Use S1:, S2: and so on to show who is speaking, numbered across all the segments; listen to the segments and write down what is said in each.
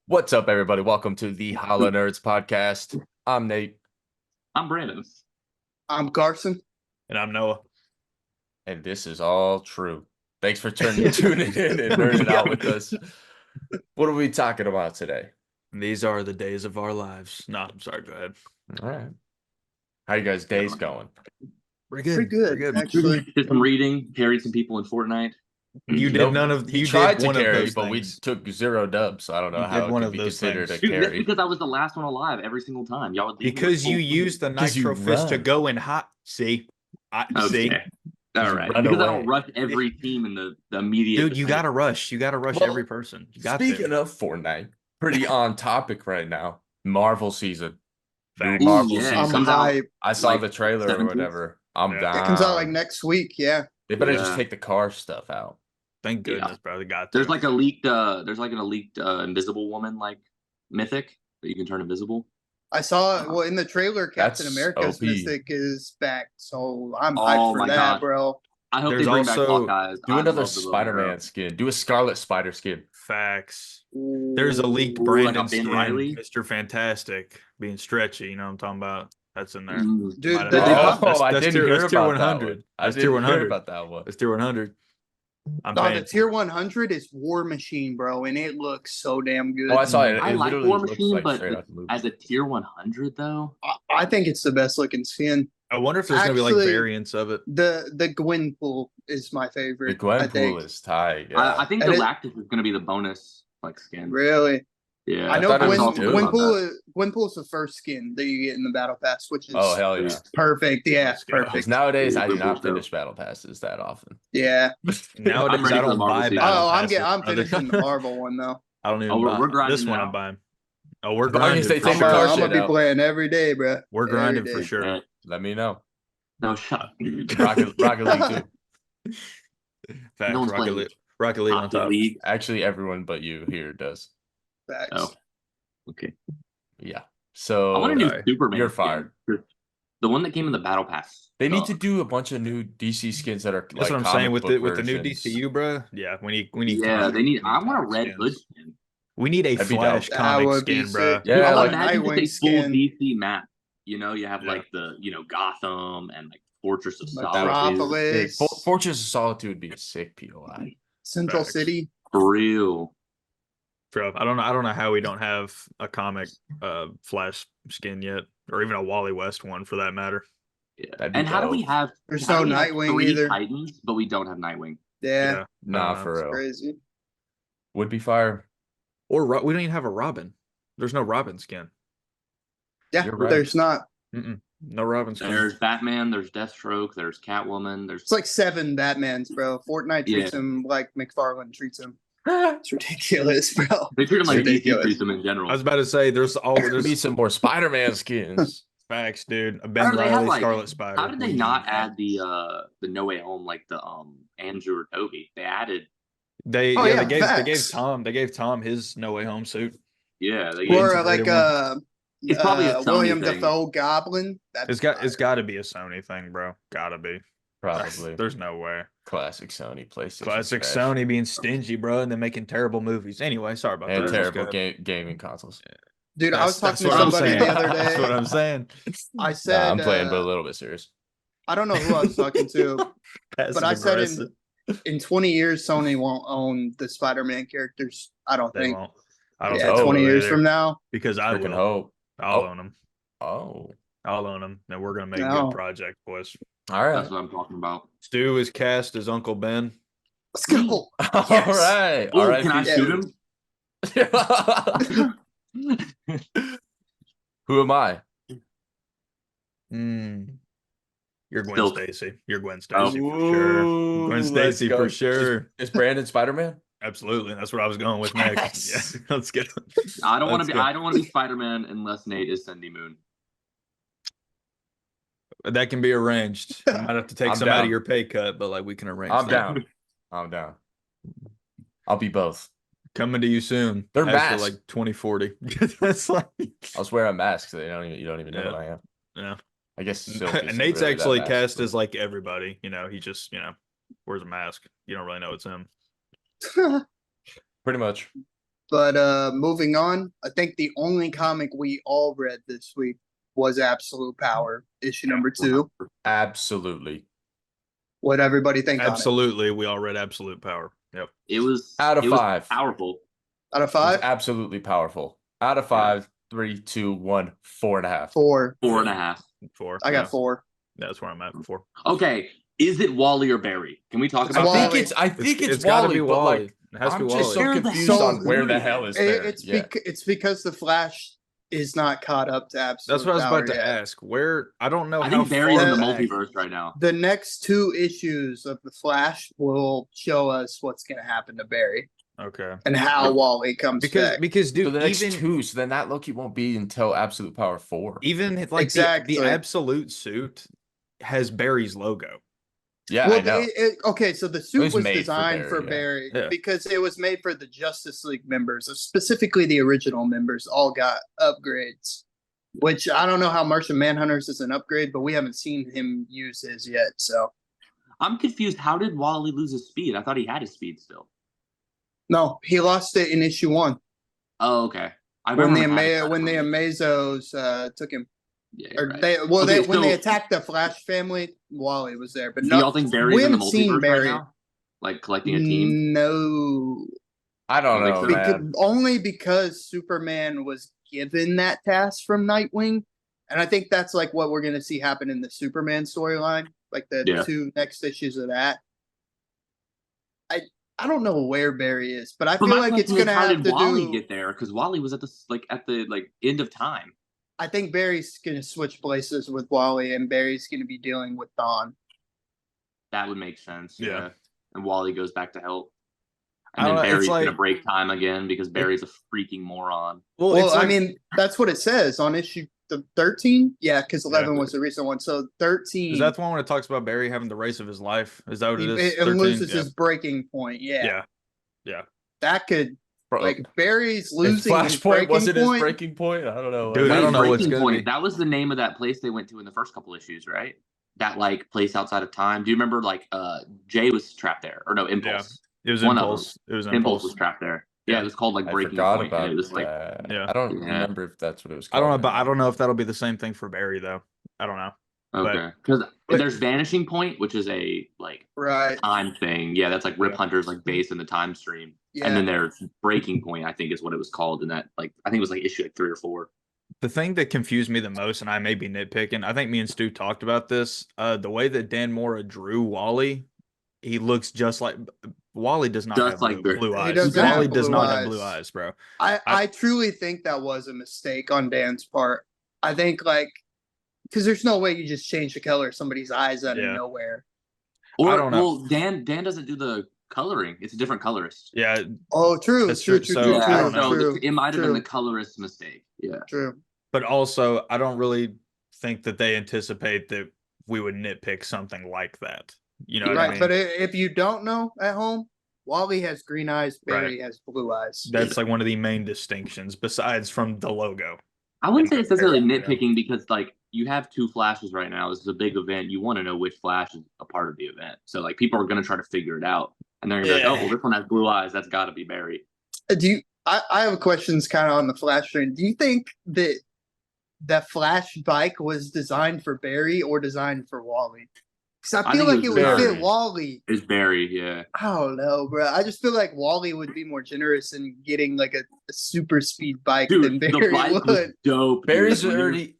S1: What's up, everybody? Welcome to the Hollow Nerds podcast. I'm Nate,
S2: I'm Brandon.
S3: I'm Carson.
S4: And I'm Noah.
S1: and this is all true. Thanks for tuning in and nerding out with us. What are we talking about today?
S4: These are the days of our lives. No, I'm sorry. Go ahead.
S1: All right. How you guys' days going?
S3: Pretty good, actually.
S2: Did some reading, carried some people in Fortnite.
S4: You did
S1: Nope.
S4: none of.
S1: He
S4: You
S1: tried
S4: did
S1: to
S4: one
S1: carry,
S4: of those
S1: but
S4: things.
S1: we took 0 dubs, so I don't know
S4: You
S1: how
S4: did
S1: it
S4: one
S1: could
S4: of
S1: be
S4: those
S1: considered
S4: things.
S1: a
S2: Dude, that's
S1: carry.
S2: because I was the last one alive every single time. Y'all would leave me
S4: Because
S2: with
S4: you
S2: full
S4: used the
S1: Because you
S4: nitro fist to
S1: run.
S4: go in hot. See, see,
S2: Okay. All right.
S1: run
S2: Because I
S1: away.
S2: don't rush every team in the immediate.
S4: dude. You
S2: defense.
S4: gotta rush. You gotta rush
S1: Well,
S4: every person. You got
S1: Speaking
S4: to.
S1: of Fortnite, pretty on topic right now. Marvel season. New
S4: Facts.
S1: Marvel
S2: yeah,
S1: season.
S3: I'm
S2: comes out
S3: hyped.
S1: I saw
S2: like
S1: the trailer or
S2: 17th.
S1: whatever. I'm
S4: Yeah.
S1: down.
S3: It comes out like next week. Yeah.
S1: They better just
S2: Yeah.
S1: take the car stuff out.
S4: Thank goodness,
S2: Yeah.
S4: bro. They got to.
S2: There's like a leaked Invisible Woman like mythic that you can turn invisible.
S3: I saw well in the trailer. Captain
S1: That's
S3: America's
S1: OP.
S3: Mystic is back, so I'm
S2: Oh
S3: hyped for
S2: my
S3: that,
S2: God.
S3: bro.
S2: I hope
S4: There's
S2: they bring back
S4: also-
S2: Hawkeyes.
S1: Do
S2: I
S1: another
S2: love the little
S1: Spider-Man
S2: hero.
S1: skin. Do a Scarlet Spider skin.
S4: Facts. There's a leaked
S2: Ooh,
S4: Brandon
S2: like a Ben
S4: skin,
S2: Reilly?
S4: Mr. Fantastic, being stretchy. You know what I'm talking about? That's in there.
S3: Dude,
S4: Might have
S3: they
S4: made
S3: talk-
S4: that.
S1: I
S4: That's
S1: didn't
S4: tier,
S1: hear
S4: that's tier
S1: about that
S4: 100.
S1: one. I
S4: That's tier
S1: didn't hear
S4: 100.
S1: about that one.
S4: That's tier 100. I'm
S3: No,
S4: paying
S3: the tier 100 is War Machine, bro, and it looks so damn good.
S1: Oh, I saw it.
S2: I
S1: It
S2: like
S1: literally
S2: War
S1: looks
S2: Machine,
S1: like
S2: but
S1: straight out the movie.
S2: as a tier 100 though,
S3: I think it's the best looking skin.
S4: I wonder if there's gonna be like
S3: Actually,
S4: variants of it.
S3: The Gwenpool is my
S1: The
S3: favorite. I
S1: Gwenpool
S3: think.
S1: is tight. Yeah.
S2: I think
S3: And
S2: Galactus is going to be the bonus like skin.
S3: Really.
S2: Yeah,
S3: I know
S1: thought it was
S3: Gwenpool is the first skin that you get in the battle pass, which is
S1: Oh, hell yeah.
S3: perfect. Yeah,
S4: Let's go.
S1: Because
S3: perfect.
S1: nowadays I do
S2: Yeah,
S1: not
S2: for sure.
S1: finish battle passes that often.
S3: Yeah.
S4: Nowadays,
S2: ready
S4: I
S2: for the
S4: don't
S2: Marvel
S4: buy
S2: season.
S4: battle
S3: Oh,
S4: passes.
S3: I'm
S4: brother.
S3: finishing the Marvel one though.
S4: I don't even
S2: Oh,
S4: buy
S2: we're grinding
S4: this one.
S2: now.
S4: I'm buying. Oh, we're
S1: As long as
S4: grinding
S1: they
S4: for
S1: take the
S4: sure.
S1: car
S3: I'm
S1: shit
S3: gonna be
S1: out.
S3: playing every day, bro.
S4: We're grinding
S3: Every
S4: for
S3: day.
S4: sure.
S1: Let me know.
S2: No, shut up.
S1: Rocket League too.
S4: Facts.
S2: No one's
S4: Rocket
S2: playing
S4: League. Rocket League on
S2: Hockey
S4: top.
S2: League.
S1: Actually, everyone but you here does.
S3: Facts.
S2: Oh, okay.
S1: Yeah. So
S2: I want a new
S4: sorry.
S2: Superman.
S1: You're
S2: skin.
S1: fired.
S2: The one that came in the battle pass.
S1: They need to do a bunch of new DC skins that are
S4: That's
S1: like
S4: what I'm
S1: comic
S4: saying with
S1: book
S4: the new
S1: versions.
S4: DCU, bro. Yeah, we need.
S2: Yeah,
S4: comic-
S2: they need.
S4: we
S2: I want a
S4: comic
S2: Red
S4: skins.
S2: Hood skin.
S4: We need a
S1: That'd be
S4: Flash
S1: dope.
S3: That
S4: comic
S3: would be
S4: skin, bro.
S3: sick.
S1: Yeah,
S2: Dude,
S3: I
S2: like,
S3: like
S2: imagine
S3: Nightwing
S2: just a full
S3: skin.
S2: DC map. You know, you have
S4: Yeah.
S2: like the Gotham and like Fortress of
S3: Metropolis.
S2: Solitude.
S1: Fortress of Solitude would be a sick POI.
S3: Central
S4: Facts.
S3: City.
S2: For real.
S4: Bro, I don't know how we don't have a comic Flash skin yet, or even a Wally West one for that matter.
S2: Yeah.
S1: That'd be
S2: And how do we
S1: dope.
S2: have?
S3: There's
S2: how
S3: no
S2: do we have
S3: Nightwing
S2: 3
S3: either.
S2: Titans, but we don't have Nightwing.
S3: Yeah,
S1: Nah,
S4: no.
S1: for
S3: it's
S1: real.
S3: crazy.
S1: Would be fire.
S4: Or we don't even have a Robin. There's no Robin skin.
S3: Yeah,
S1: You're right.
S3: there's not.
S4: No Robin skin.
S2: There's Batman. There's Deathstroke. There's Catwoman. There's
S3: It's like 7 Batmans, bro. Fortnite treats him like McFarlane treats him. It's ridiculous, bro.
S2: they treat him like DC
S3: ridiculous.
S2: treats them in general.
S4: I was about to say there's
S1: Need some more Spider-Man skins.
S4: facts, dude. A
S2: How
S4: Ben
S2: do they have,
S4: Reilly
S2: like-
S4: Scarlet Spider.
S2: How did they not add the No Way Home like the Andrew or Toby? They added.
S4: They
S3: Oh,
S4: yeah,
S3: yeah,
S4: they gave Tom his No Way Home suit.
S2: Yeah, they
S3: Or
S4: integrated
S3: like
S2: It's probably a Sony
S3: William
S2: thing.
S3: Dafoe Goblin. That's
S4: It's got to be a Sony thing, bro. Gotta be.
S1: Probably.
S4: There's no way.
S1: Classic Sony PlayStation.
S4: Classic
S1: trash.
S4: Sony being stingy, bro, and then making terrible movies. Anyway, sorry about
S1: And
S4: that.
S1: terrible gaming consoles.
S3: Dude, I was talking to
S4: what I'm
S3: somebody
S4: saying.
S3: the other day.
S4: That's what I'm saying.
S3: I said
S1: Nah, I'm playing, but a little bit serious.
S3: I don't know who I was talking to, but I said in 20 years Sony won't own the Spider-Man characters. I don't
S4: They
S3: think.
S4: won't. I don't
S3: Yeah,
S4: think they
S3: 20
S4: will
S3: years
S4: either,
S3: from now.
S4: because I
S1: Freaking
S4: will.
S1: hope.
S4: I'll
S1: Oh.
S4: own them.
S1: Oh.
S4: I'll own them, and we're gonna make a
S3: No.
S4: good project, boys.
S1: All right.
S2: That's what I'm talking about.
S4: Stu is cast as Uncle Ben.
S3: Let's go.
S1: All
S3: Yes.
S1: right.
S2: Ooh,
S1: All right.
S2: can I shoot him?
S1: Who am I?
S4: You're Gwen
S2: Silk.
S4: Stacy. You're Gwen
S2: Oh.
S4: Stacy for sure.
S1: Ooh,
S4: Gwen
S1: let's
S4: Stacy
S1: go.
S4: for sure.
S1: Is Brandon Spider-Man?
S4: Absolutely. That's what I was going with next.
S1: Yes.
S4: Yeah, let's get.
S2: I don't want to
S4: Let's
S2: be.
S4: go.
S2: I don't want to be Spider-Man unless Nate is Cindy Moon.
S4: That can be arranged. You might have to take
S1: I'm
S4: some out
S1: down.
S4: of your pay cut, but like we can arrange.
S1: I'm
S4: that.
S1: down. I'm down. I'll be both.
S4: Coming to you soon.
S1: They're
S4: As for
S1: masked.
S4: like 2040. That's like.
S1: I'll wear a mask so you don't even know
S4: Yeah.
S1: who I am.
S4: Yeah.
S1: I guess Silk isn't
S4: And Nate's
S1: really that
S4: actually
S1: masked,
S4: cast
S1: but-
S4: as like everybody. You know, he just wears a mask. You don't really know it's him.
S1: pretty much.
S3: But moving on, I think the only comic we all read this week was Absolute Power, issue number 2.
S1: Absolutely.
S3: What everybody think on it?
S4: Absolutely, we all read Absolute Power. Yep.
S2: It was
S1: Out of
S2: it was
S1: 5.
S2: powerful.
S3: Out of
S1: It was
S3: 5?
S1: absolutely powerful. Out of 5, 3, 2, 1, 4.5.
S3: 4.
S2: 4.5.
S4: 4.
S3: I got 4.
S4: That's where I'm at. 4.
S2: Okay, is it Wally or Barry? Can we talk
S3: It's
S2: about
S3: Wally.
S2: that?
S1: I think it's
S4: gotta
S1: Wally,
S4: be
S1: but
S4: Wally.
S1: like
S4: It has to
S1: I'm
S4: be
S1: just
S4: Wally.
S1: so
S2: Where the
S1: confused
S2: hell
S1: on
S2: is
S1: where the
S2: Barry
S1: hell
S2: at?
S1: is there.
S3: It's because the Flash is not caught up to Absolute
S4: That's what I was
S3: Power
S4: about to
S3: yet.
S4: ask. Where I don't know
S2: I
S4: how
S2: think Barry's in the
S4: far back.
S2: multiverse right now.
S3: The next 2 issues of the Flash will show us what's going to happen to Barry
S4: Okay.
S3: and how Wally comes back.
S4: Because
S1: So
S4: dude,
S1: the next
S4: even
S1: 2, so then that Loki won't be until Absolute Power 4.
S4: even like
S3: Exactly.
S4: the absolute suit has Barry's logo.
S1: Yeah,
S3: Well,
S1: I know.
S3: okay, so the
S1: It
S3: suit
S1: was
S3: was
S1: made for
S3: designed for
S1: Barry,
S3: Barry
S4: Yeah.
S3: because it was made for the Justice League members, specifically the original members, all got upgrades. Which I don't know how Martian Manhunter's is an upgrade, but we haven't seen him use his yet. So
S2: I'm confused. How did Wally lose his speed? I thought he had his speed still.
S3: no, he lost it in issue 1
S2: Oh, okay. I
S3: when the
S2: remember having that
S3: when the
S2: from-
S3: Amazos took him.
S2: Yeah,
S3: Or
S2: you're right.
S3: they when
S2: Okay,
S3: they
S2: so-
S3: attacked the Flash family, Wally was there. But
S2: Do
S3: no,
S2: y'all think
S3: we
S2: Barry's in the
S3: haven't seen
S2: multiverse right
S3: Barry.
S2: now? Like collecting a team?
S3: No,
S1: I don't
S2: I think
S1: know,
S2: so.
S1: man.
S3: only because Superman was given that task from Nightwing, and I think that's like what we're gonna see happen in the Superman storyline, like the
S2: Yeah.
S3: 2 next issues of that. I don't know where Barry is, but I
S2: But
S3: feel
S2: my
S3: like it's
S2: question is,
S3: gonna
S2: how
S3: have
S2: did
S3: to
S2: Wally
S3: do.
S2: get there? Because Wally was at the end of time.
S3: I think Barry's gonna switch places with Wally, and Barry's gonna be dealing with Dawn.
S2: That would make sense.
S4: Yeah.
S2: Yeah. And Wally goes back to help.
S4: I
S2: And then
S4: don't know, it's
S2: Barry's gonna
S4: like-
S2: break time again because Barry's a freaking moron.
S4: Well,
S3: Well,
S4: it's like,
S3: I mean, that's what it says on issue 13. Yeah, because 11
S4: Yeah.
S3: was the recent one. So 13,
S4: is that the one when it talks about Barry having the race of his life? Is that what it is?
S3: it
S4: 13?
S3: loses
S4: Yeah.
S3: his breaking point. Yeah,
S4: Yeah.
S3: that could
S1: Bro,
S3: like Barry's
S1: his
S3: losing his
S1: Flashpoint
S3: breaking
S1: wasn't
S3: point.
S1: his breaking point. I don't know.
S4: Dude, I
S2: Wait,
S4: don't know what's
S2: Breaking
S4: gonna
S2: Point,
S4: be.
S2: that was the name of that place they went to in the first couple issues, right? That like place outside of time. Do you remember like Jay was trapped there? Or no, Impulse.
S4: It was
S2: One of
S4: Impulse. It was
S2: Impulse
S4: Impulse.
S2: was trapped there. Yeah,
S4: Yeah.
S2: it was called like
S1: I
S2: Breaking
S1: forgot
S2: Point.
S1: about
S2: And it was like
S1: that.
S4: Yeah.
S1: I don't
S2: Yeah.
S1: remember if that's what it was
S4: I
S1: called.
S4: don't know, but I don't know if that'll be the same thing for Barry though. I don't know.
S2: okay. Because
S3: but-
S2: there's Vanishing Point, which is a like
S3: Right.
S2: time thing. Yeah, that's like Rip
S4: Yeah.
S2: Hunter's like base in the time stream.
S3: Yeah.
S2: And then there's Breaking Point, I think is what it was called in that like I think it was like issue like 3 or 4.
S4: The thing that confused me the most, and I may be nitpicking, I think me and Stu talked about this. The way that Dan Mora drew Wally, he looks just like Wally does not
S2: Just
S4: have
S2: like
S4: blue
S3: He
S4: eyes.
S3: doesn't
S4: Wally
S3: have
S4: does
S3: blue
S4: not have blue
S3: eyes.
S4: eyes, bro.
S3: I truly think that was a mistake on Dan's part. I think like because there's no way you just change the color of somebody's eyes out
S4: Yeah.
S3: of nowhere.
S2: Or
S4: I don't know.
S2: well, Dan doesn't do the coloring. It's a different colorist.
S4: Yeah,
S3: Oh, true,
S4: That's
S3: true,
S4: true.
S3: true,
S4: So,
S3: true,
S4: I
S3: true,
S4: don't know.
S3: true,
S2: it might have been
S3: true.
S2: the colorist's mistake. Yeah.
S3: True.
S4: but also I don't really think that they anticipate that we would nitpick something like that. You know what
S3: Right,
S4: I mean?
S3: but if you don't know at home, Wally has green eyes, Barry has blue eyes.
S4: That's like one of the main distinctions besides from the logo.
S2: I wouldn't say it's necessarily
S4: Yeah.
S2: nitpicking because like you have 2 flashes right now. This is a big event. You want to know which flash is a part of the event. So like people are gonna try to figure it out. And they're gonna be
S4: Yeah.
S2: like, oh well, this one has blue eyes, that's gotta be Barry.
S3: Do you? I have questions kind of on the Flash train. Do you think that that Flash bike was designed for Barry or designed for Wally? Because I
S2: I
S3: feel
S2: think
S3: like
S2: it
S3: it
S2: was
S3: would
S1: Barry.
S3: fit Wally.
S2: It's Barry, yeah.
S3: I don't know, bro. I just feel like Wally would be more generous in getting like a super speed bike than
S2: Dude, the
S3: Barry
S2: bike
S3: would.
S2: was dope.
S1: Barry's
S2: dude. When you-
S1: already.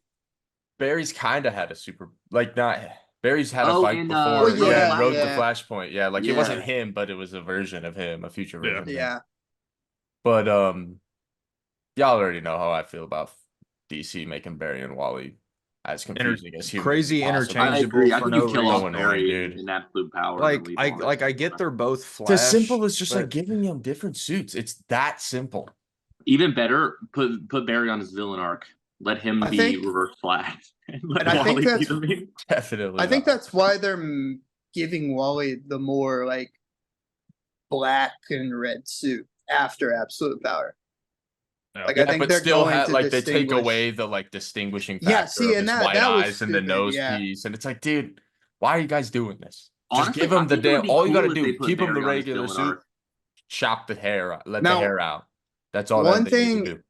S1: Barry's kind of had a super like not. Barry's had
S2: Oh,
S1: a bike
S2: in,
S1: before.
S3: Well,
S1: yeah,
S3: yeah,
S1: and rode
S3: yeah.
S1: the Flashpoint. Yeah, like it
S2: Yeah.
S1: wasn't him, but it was a version of him, a future
S4: Yeah.
S1: version. of him.
S3: Yeah.
S1: But y'all already know how I feel about DC making Barry and Wally as confusing as humanly
S4: crazy
S1: possible.
S2: I
S4: interchangeable
S2: agree. I
S4: for
S2: think
S4: no
S2: you kill
S4: reason.
S2: off
S1: So annoying,
S2: Barry
S1: dude.
S2: in absolute power.
S4: Like I get they're both Flash.
S1: It's as simple as just like
S4: but-
S1: giving him different suits. It's that simple.
S2: Even better, put Barry on his villain arc. Let him
S3: I
S2: be
S3: think-
S2: Reverse Flash. And let
S3: and I think
S2: Wally be
S3: that's-
S2: the main.
S1: Definitely.
S3: I think
S1: not.
S3: that's why they're giving Wally the more like black and red suit after Absolute Power.
S4: Yeah.
S3: Like
S1: Yeah,
S3: I think
S1: but
S3: they're
S1: still
S3: going to
S1: like they take
S3: distinguish-
S1: away the like distinguishing factor
S3: Yeah, see,
S1: of
S3: and
S1: his
S3: that-
S1: white
S3: that was
S1: eyes and the
S3: stupid,
S1: nose
S3: yeah.
S1: piece, and it's like, dude, why are you guys doing this? Just
S2: Honestly,
S1: give
S2: I
S1: him the
S2: think it would
S1: damn.
S2: be
S1: All you
S2: cool
S1: gotta
S2: if they
S1: do,
S2: put
S1: keep him the
S2: Barry on his
S1: regular
S2: villain
S1: suit,
S2: arc.
S1: chop the hair, let
S3: Now-
S1: the hair out. That's all
S3: One
S1: that they need to
S3: thing-
S1: do.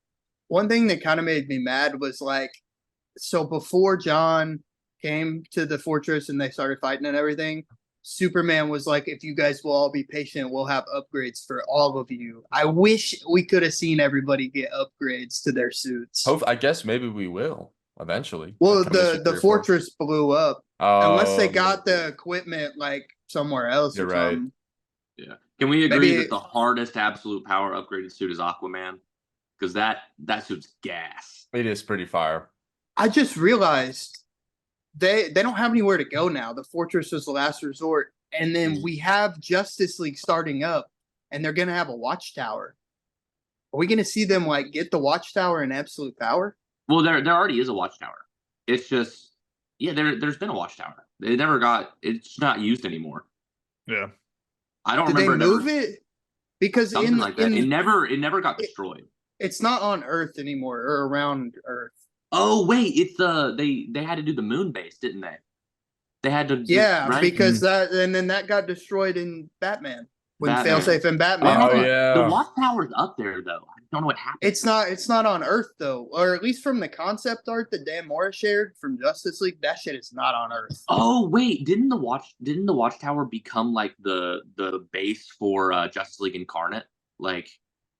S3: One thing that kind of made me mad was like, so before John came to the fortress and they started fighting and everything, Superman was like, if you guys will all be patient, we'll have upgrades for all of you. I wish we could have seen everybody get upgrades to their suits.
S1: I guess maybe we will eventually.
S3: Well,
S1: Like, come issue
S3: the
S1: 3 or 4.
S3: fortress blew up. Unless they
S1: Oh,
S3: got the equipment like somewhere else
S1: You're
S3: or
S1: right.
S3: something.
S2: Yeah. Can we agree
S3: Maybe-
S2: that the hardest absolute power upgraded suit is Aquaman? Because that suit's gas.
S1: it is pretty fire.
S3: I just realized they don't have anywhere to go now. The fortress was the last resort, and then we have Justice League starting up, and they're gonna have a watchtower. Are we gonna see them like get the watchtower in absolute power?
S2: Well, there already is a watchtower. It's just there's been a watchtower. They never got it's not used anymore.
S4: Yeah.
S2: I don't
S3: Did they
S2: remember
S3: move it? Because
S2: something like that. It never got destroyed.
S3: it's not on Earth anymore or around Earth.
S2: Oh wait, it's they had to do the moon base, didn't they? They had to
S3: Yeah,
S2: right?
S3: because that and then that got destroyed in Batman when
S2: Batman.
S3: Failsafe and Batman.
S1: Oh,
S3: fought.
S1: yeah.
S2: The watchtower's up there though. I don't know what happened.
S3: It's not on Earth though, or at least from the concept art that Dan Morris shared from Justice League. That shit is not on Earth.
S2: Oh wait, didn't the watchtower become like the base for Justice League Incarnate? Like,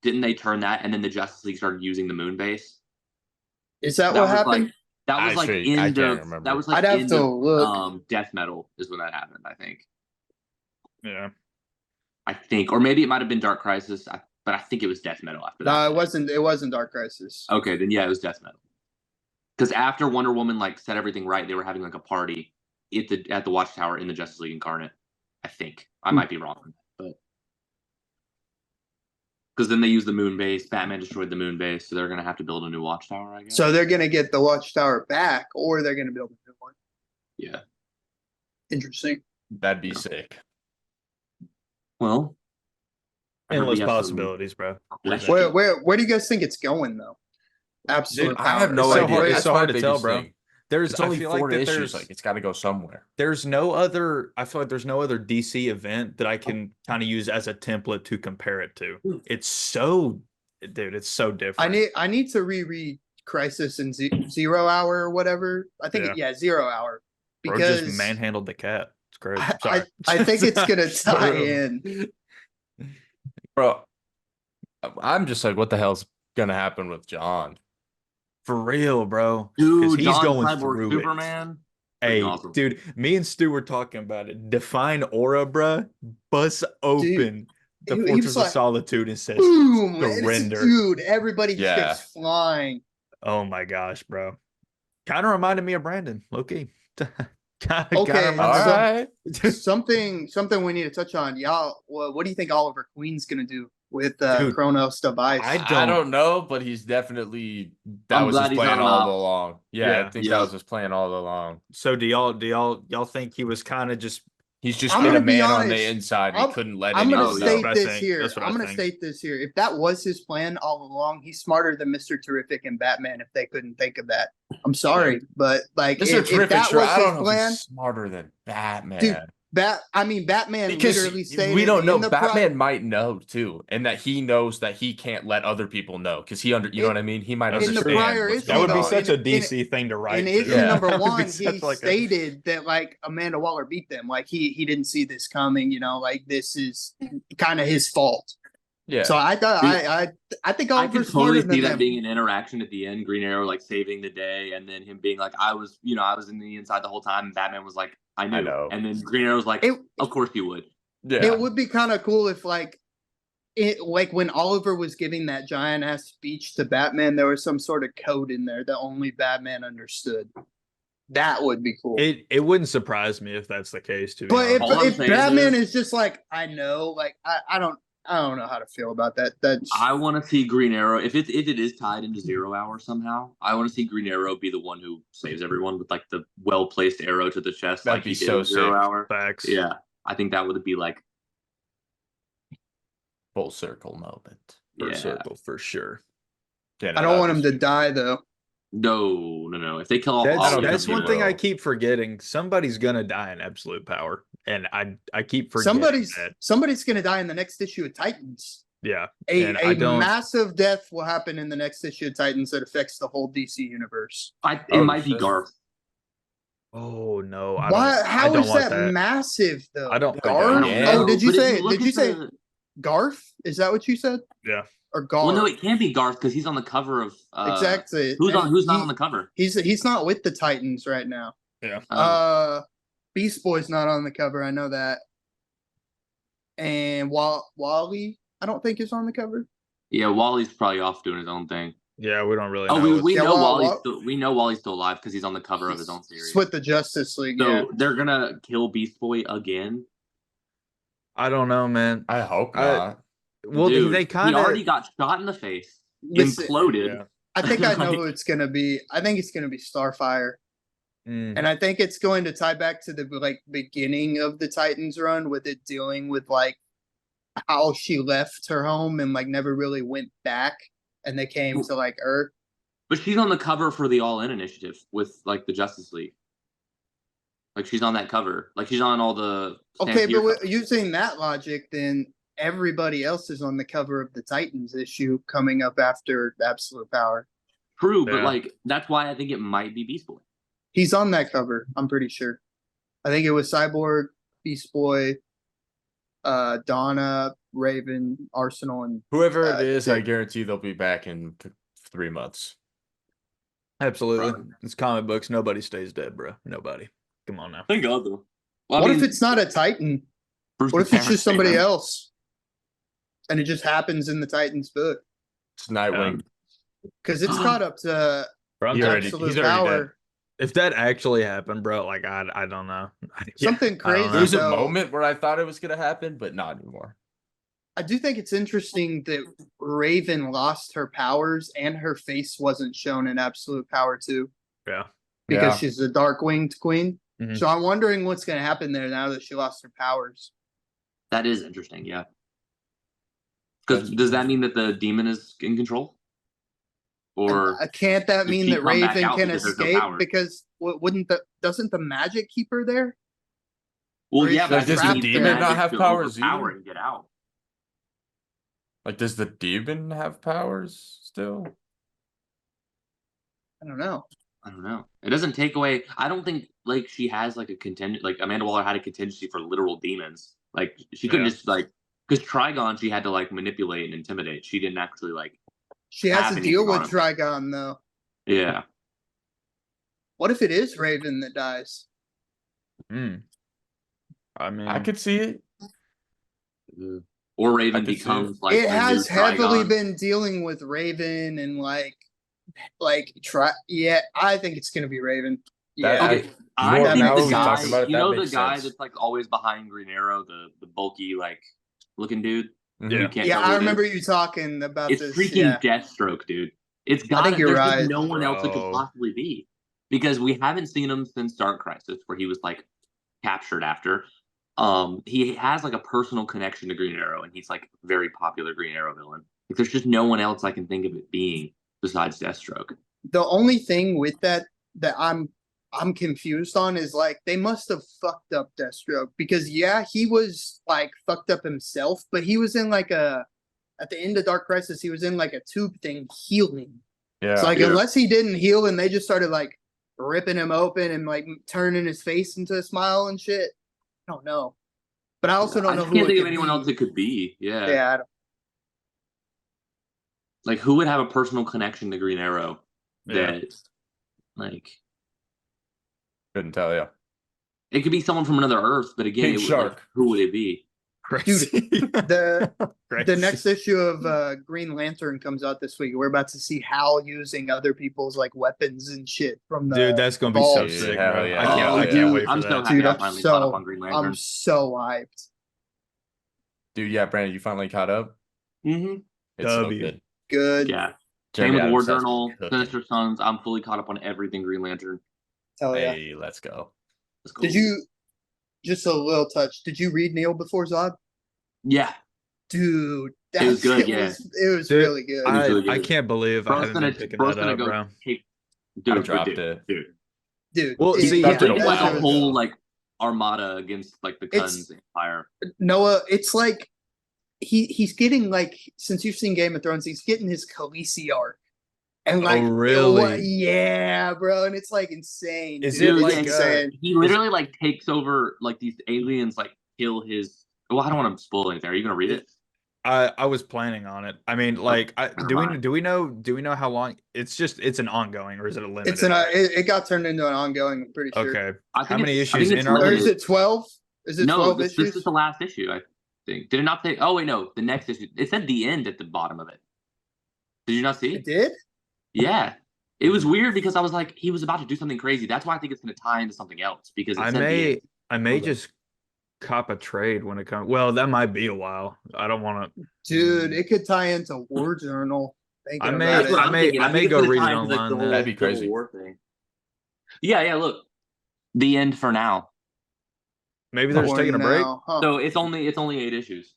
S2: didn't they turn that and then the Justice League started using the moon base?
S3: Is that
S2: That
S3: what
S2: was
S3: happened?
S2: like that was like
S1: Actually, I
S2: end
S1: can't
S2: of
S1: remember.
S2: that was like
S3: I'd have
S2: end
S3: to
S2: of,
S3: look.
S2: Death Metal is when that happened. I
S4: Yeah.
S2: think, or maybe it might have been Dark Crisis, but I think it was Death Metal after that.
S3: No, it wasn't. It wasn't Dark Crisis.
S2: Okay, then yeah, it was Death Metal. Because after Wonder Woman like set everything right, they were having like a party at the Watchtower in the Justice League Incarnate. I think I might be wrong, but because then they used the moon base. Batman destroyed the moon base, so they're gonna have to build a new Watchtower. I guess.
S3: So they're gonna get the Watchtower back, or they're gonna build a new one.
S2: Yeah.
S3: Interesting.
S1: That'd be sick.
S2: Well, I heard we
S4: Endless
S2: have some
S4: possibilities, bro.
S2: questions.
S3: Where do you guys think it's going though? Absolute
S1: Dude, I have
S3: power.
S1: no
S4: It's so
S1: idea.
S4: hard- it's
S1: That's
S4: so
S1: my
S4: hard to tell,
S1: biggest
S4: bro.
S1: thing.
S4: There's
S1: It's only
S4: I feel
S1: 4
S4: like that
S1: issues.
S4: there's
S1: Like, it's got to go somewhere.
S4: there's no other I feel like there's no other DC event that I can kind of use as a template to compare it to. It's so it's so different.
S3: I need to reread Crisis and Zero Hour or whatever. I think
S4: Yeah.
S3: 0 Hour
S4: Or
S3: because
S4: just manhandled the cat. It's crazy.
S3: I,
S4: Sorry.
S3: I think it's gonna tie in.
S1: Bro, I'm just like, what the hell's going to happen with John?
S4: For real, bro. 'Cause
S2: Dude,
S4: he's
S2: John
S4: going
S2: Cyborg
S4: through
S2: Superman.
S4: Hey,
S2: awesome.
S4: dude, me and Stu were talking about it. Define aura, bruh. Bust open the
S3: he was
S4: Fortress
S3: like,
S4: of Solitude and says,
S3: Boom! and it's-
S4: surrender.
S3: Dude, everybody just
S1: Yeah.
S3: gets flying.
S4: oh my gosh, bro. Kind of reminded me of Brandon, low-key.
S3: Okay,
S1: All
S3: so-
S1: right.
S3: something we need to touch on. Y'all, what do you think Oliver Queen's gonna do with
S4: Dude,
S3: Chronos device?
S1: I don't know, but he's definitely that
S2: I'm
S1: was
S2: glad
S1: his
S2: he's
S1: plan
S2: on
S1: all
S2: up.
S1: along. Yeah,
S4: Yeah.
S1: I think
S2: Yeah.
S1: that was his plan all along.
S4: So do y'all think he was kind of just
S1: He's just
S3: I'm
S1: been a
S3: gonna be
S1: man on the
S3: honest.
S1: inside and he couldn't let
S3: I'm gonna
S1: anyone
S2: know.
S3: state
S4: That's what I
S3: this
S4: think.
S3: here.
S4: That's what I
S3: I'm gonna
S4: think.
S3: state this here. If that was his plan all along, he's smarter than Mr. Terrific and Batman. If they couldn't think of that, I'm sorry, but like
S1: Mr.
S3: if
S1: Terrific,
S3: that
S1: sure.
S3: was
S1: I
S3: his
S1: don't know if
S3: plan,
S1: he's smarter than Batman.
S3: Dude, Batman
S1: because
S3: literally stated
S1: we don't know.
S3: in the
S1: Batman might know too, and that he knows that he can't let other people know because you know what I mean. He might
S4: in the
S1: understand.
S3: prior
S1: what's
S3: issue,
S4: that would
S1: going
S4: be
S1: on.
S4: such a
S3: in-
S4: DC thing to write.
S3: in
S4: too.
S3: issue
S1: Yeah.
S3: number
S4: That would be
S3: one, he
S4: such like a-
S3: stated that like Amanda Waller beat them. Like he didn't see this coming. You know, like this is kind of his fault.
S1: Yeah.
S3: So I thought
S2: Dude,
S3: I think
S2: I can
S3: Oliver's
S2: totally
S3: smarter
S2: see
S3: than
S2: that
S3: them.
S2: being an interaction at the end. Green Arrow like saving the day, and then him being like, "I was in the inside the whole time." And Batman was like, "I knew."
S1: know.
S2: And then Green Arrow's like,
S3: It-
S2: "Of course you would."
S1: yeah.
S3: It would be kind of cool if like when Oliver was giving that giant ass speech to Batman, there was some sort of code in there that only Batman understood. That would be cool.
S4: It wouldn't surprise me if that's the case. To be
S3: But
S4: honest.
S2: All I'm
S3: if
S2: saying
S3: Batman
S2: is-
S3: is just like, I know, like I don't know how to feel about that. That's
S2: I want to see Green Arrow if it is tied into 0 Hour somehow. I want to see Green Arrow be the one who saves everyone with like the well placed arrow to the chest,
S1: That'd
S2: like
S1: be
S2: he did
S1: so
S2: in 0
S1: sick.
S2: Hour.
S4: Facts.
S2: Yeah, I think that would be like
S1: Full circle moment.
S4: For
S2: yeah.
S4: circle for sure.
S1: Yeah, no,
S3: I don't
S1: that'd
S3: want
S1: be
S3: him to
S1: sweet.
S3: die though.
S2: No. If they kill off
S4: That's,
S2: Oliver,
S4: that's one
S1: he
S4: thing I
S1: will.
S4: keep forgetting. Somebody's gonna die in absolute power, and I keep forgetting that.
S3: Somebody's gonna die in the next issue of Titans.
S4: Yeah.
S3: A,
S4: And
S3: a
S4: I don't.
S3: massive death will happen in the next issue of Titans that affects the whole DC universe.
S2: It
S1: Oh,
S2: might be
S1: shit.
S2: Garth.
S4: Oh no, I
S3: Why?
S4: don't. I
S3: How
S4: don't
S3: is
S4: want
S3: that
S4: that.
S3: massive though?
S4: I don't-
S3: Garth?
S1: Yeah.
S3: Oh, did you
S2: But if
S3: say?
S2: look
S3: Did you
S2: at
S3: say
S2: the-
S3: Garth? Is that what you said?
S4: Yeah.
S3: Or Garth?
S2: Well, no, it can't be Garth because he's on the cover of.
S3: Exactly.
S2: Who's
S3: And
S2: not on the cover?
S3: He's not with the Titans right now.
S4: Yeah.
S3: Beast Boy's not on the cover. I know that. And Wally, I don't think is on the cover.
S2: Yeah, Wally's probably off doing his own thing.
S4: Yeah, we don't really
S2: Oh,
S4: know.
S2: we
S3: Yeah,
S2: know
S3: Wall-
S2: we know Wally's still alive because he's on the cover of his own series.
S3: It's with the Justice League.
S2: So
S3: Yeah.
S2: they're gonna kill Beast Boy again.
S4: I don't know, man.
S1: I hope not.
S4: Well,
S2: Dude,
S4: they
S2: he
S4: kind of
S2: already got shot in the face,
S3: Listen,
S2: imploded.
S4: Yeah.
S3: I think I know
S2: Like-
S3: who it's gonna be. I think it's gonna be Starfire.
S4: Mm.
S3: And I think it's going to tie back to the like beginning of the Titans run with it dealing with like how she left her home and like never really went back and they came to like Earth.
S2: But she's on the cover for the All In initiative with like the Justice League. Like she's on that cover. Like she's on all the.
S3: Okay,
S2: Stampede
S3: but
S2: covers.
S3: using that logic, then everybody else is on the cover of the Titans issue coming up after Absolute Power.
S2: True, but
S4: Yeah.
S2: like that's why I think it might be Beast Boy.
S3: He's on that cover, I'm pretty sure. I think it was Cyborg, Beast Boy, Donna, Raven, Arsenal, and
S1: Whoever it is, I
S3: Dick.
S1: guarantee they'll be back in 3 months.
S4: Absolutely.
S2: Right.
S4: It's comic books. Nobody stays dead, bro. Nobody. Come on now.
S2: Thank God though. Well,
S3: what if it's not a Titan?
S2: Bruce
S3: What if it's
S2: Banner
S3: just somebody
S2: statement.
S3: else? And it just happens in the Titans book.
S1: It's Nightwing.
S3: Because it's caught up to
S4: Bro, I'm
S1: He
S4: telling
S1: already-
S4: you,
S3: Absolute
S1: he's already
S3: Power.
S1: dead.
S4: if that actually happened, bro, like I don't know. Yeah,
S3: Something
S4: I don't
S3: crazy,
S4: know.
S1: There was a
S3: though.
S1: moment where I thought it was gonna happen, but not anymore.
S3: I do think it's interesting that Raven lost her powers and her face wasn't shown in Absolute Power too.
S4: Yeah.
S3: Because
S1: Yeah.
S3: she's the Dark Winged Queen.
S4: Mhm.
S3: So I'm wondering what's going to happen there now that she lost her powers.
S2: That is interesting, yeah. Because does that mean that the demon is in control? Or
S3: Can't that
S2: does
S3: mean
S2: she
S3: that
S2: come back
S3: Raven
S2: out
S3: can
S2: because there's no
S3: escape?
S2: power?
S3: Because wouldn't doesn't the magic keep her there?
S2: well,
S3: or
S2: yeah,
S3: is
S2: but
S3: she
S1: does the
S3: trapped
S1: demon
S3: there?
S1: not have powers
S2: power
S1: either?
S2: and get out.
S1: Like, does the demon have powers still?
S3: I don't know.
S2: I don't know. It doesn't take away. I don't think like she has like a contingent. Like Amanda Waller had a contingency for literal demons. Like she couldn't
S4: Yeah.
S2: just like because Trigon she had to like manipulate and intimidate. She didn't actually like.
S3: She has
S2: Have
S3: to deal
S2: anything
S3: with
S2: on
S3: Trigon though.
S2: Yeah.
S3: What if it is Raven that dies?
S4: Mm. I mean,
S1: I could see it.
S2: Or
S1: I
S2: Raven
S1: could see
S2: becomes like
S3: It
S2: the
S3: has
S2: new
S3: heavily
S2: Trigon.
S3: been dealing with Raven and yeah, I think it's gonna be Raven.
S1: That-
S3: Yeah.
S2: Okay,
S3: I
S2: I
S3: think
S2: think
S3: the
S2: the
S3: guy-
S2: guy,
S1: talking about it,
S2: you
S1: that
S2: know, the
S1: makes
S2: guy
S1: sense.
S2: that's like always behind Green Arrow, the bulky like looking dude.
S1: Mhm.
S2: You
S4: Yeah.
S2: can't
S3: Yeah,
S2: tell who
S3: I
S2: it is.
S3: remember you talking about
S2: It's
S3: this.
S2: freaking
S3: Yeah.
S2: Deathstroke, dude. It's got.
S3: think you're
S2: There's
S3: right,
S2: just no one else it could
S4: bro.
S2: possibly be because we haven't seen him since Dark Crisis, where he was like captured after. He has like a personal connection to Green Arrow, and he's like a very popular Green Arrow villain. Like, there's just no one else I can think of it being besides Deathstroke.
S3: The only thing with that I'm confused on is like they must have fucked up Deathstroke because yeah, he was like fucked up himself, but he was in like at the end of Dark Crisis, he was in like a tube thing healing.
S1: Yeah.
S3: So like
S2: Yeah.
S3: unless he didn't heal and they just started like ripping him open and like turning his face into a smile and shit, I don't know. But I also don't
S2: I
S3: know
S2: just
S3: who
S2: can't
S3: it
S2: think of
S3: could
S2: anyone
S3: be.
S2: else it could be. Yeah.
S3: Yeah, I don't,
S2: Like who would have a personal connection to Green Arrow
S4: Yeah.
S2: that like
S1: Couldn't tell you.
S2: it could be someone from another Earth, but again,
S1: Pink
S2: it would, like,
S1: Shark.
S2: who would it be?
S4: crazy.
S3: the
S4: Crazy.
S3: next issue of Green Lantern comes out this week. We're about to see Hal using other people's like weapons and shit from the
S4: Dude, that's gonna be so
S3: vault.
S4: sick,
S1: Hell
S4: bro.
S1: yeah.
S4: I can't,
S1: Oh,
S4: I can't
S1: yeah.
S4: wait for
S2: I'm so
S4: that.
S2: happy
S3: Dude,
S2: I
S3: I'm
S2: finally caught up
S3: so
S2: on Green Lantern.
S3: I'm so hyped.
S1: Dude, yeah, Brandon, you finally caught up?
S2: Mm-hmm.
S1: It's so
S4: W.
S1: good.
S3: Good.
S2: Yeah.
S1: Jeremy
S2: Same with War
S1: Adams has
S2: Journal,
S1: been cooking.
S2: Sinister Sons. I'm fully caught up on everything Green Lantern.
S3: Hell yeah.
S1: Hey, let's go.
S2: Let's go.
S3: Did you just a little touch? Did you read Neil before Zod?
S2: Yeah.
S3: Dude,
S2: It was good,
S3: it
S2: yeah.
S3: was
S4: Dude,
S3: really good.
S2: I- really
S4: I
S2: good.
S4: can't believe I
S2: Bro's
S4: haven't
S2: gonna,
S4: been picking
S2: Bro's
S4: that
S2: gonna
S4: up,
S2: go
S4: bro.
S2: take.
S1: I
S2: Dude,
S1: dropped
S2: dude,
S1: it.
S2: dude.
S3: Dude,
S4: Well, see,
S2: We
S1: After a
S2: did like
S1: while,
S2: a whole
S1: though.
S2: like armada against like the
S3: It's-
S2: Kuns Empire.
S3: Noah, it's like he's getting like, since you've seen Game of Thrones, he's getting his Khaleesi arc. And like,
S4: really?
S3: yeah, bro, and it's like insane.
S4: Is
S3: dude.
S4: it
S3: It's
S4: like,
S3: insane?
S2: He literally like takes over, like these aliens like kill his. Well, I don't want to spoil anything. Are you gonna read it?
S4: I was planning on it. I mean, like,
S2: never
S4: do we
S2: mind.
S4: know how long? It's an ongoing, or is it a limited?
S3: It got turned into an ongoing. I'm pretty sure.
S4: Okay.
S2: I
S4: How
S2: think
S4: many
S2: it's- I
S4: issues
S2: think
S4: in
S2: it's
S4: are
S3: Or
S4: there?
S3: is it 12? Is it
S2: No,
S3: 12
S2: this
S3: issues?
S2: is the last issue. I think. Did it not say? Oh wait, no. The next issue. It said the end at the bottom of it. Did you not see?
S3: It did?
S2: Yeah. It was weird because I was like, he was about to do something crazy. That's why I think it's going to tie into something else because it
S4: I
S2: said the
S4: may
S2: end.
S4: I may
S2: Okay.
S4: just cop a trade when it comes. Well, that might be a while. I don't want to.
S3: Dude, it could tie into War Journal. Thinking
S4: I may-
S3: about
S2: That's what
S3: it.
S2: I'm
S4: may-
S2: thinking.
S4: I
S2: I
S4: may
S2: think
S4: go
S2: it's gonna
S4: read it
S2: tie into, like,
S4: online
S2: the
S4: then.
S1: That'd be
S2: Civil
S1: crazy.
S2: War thing. Yeah. Look, the end for now.
S4: Maybe they're just taking a break.
S3: Now, huh?
S2: So it's only 8 issues.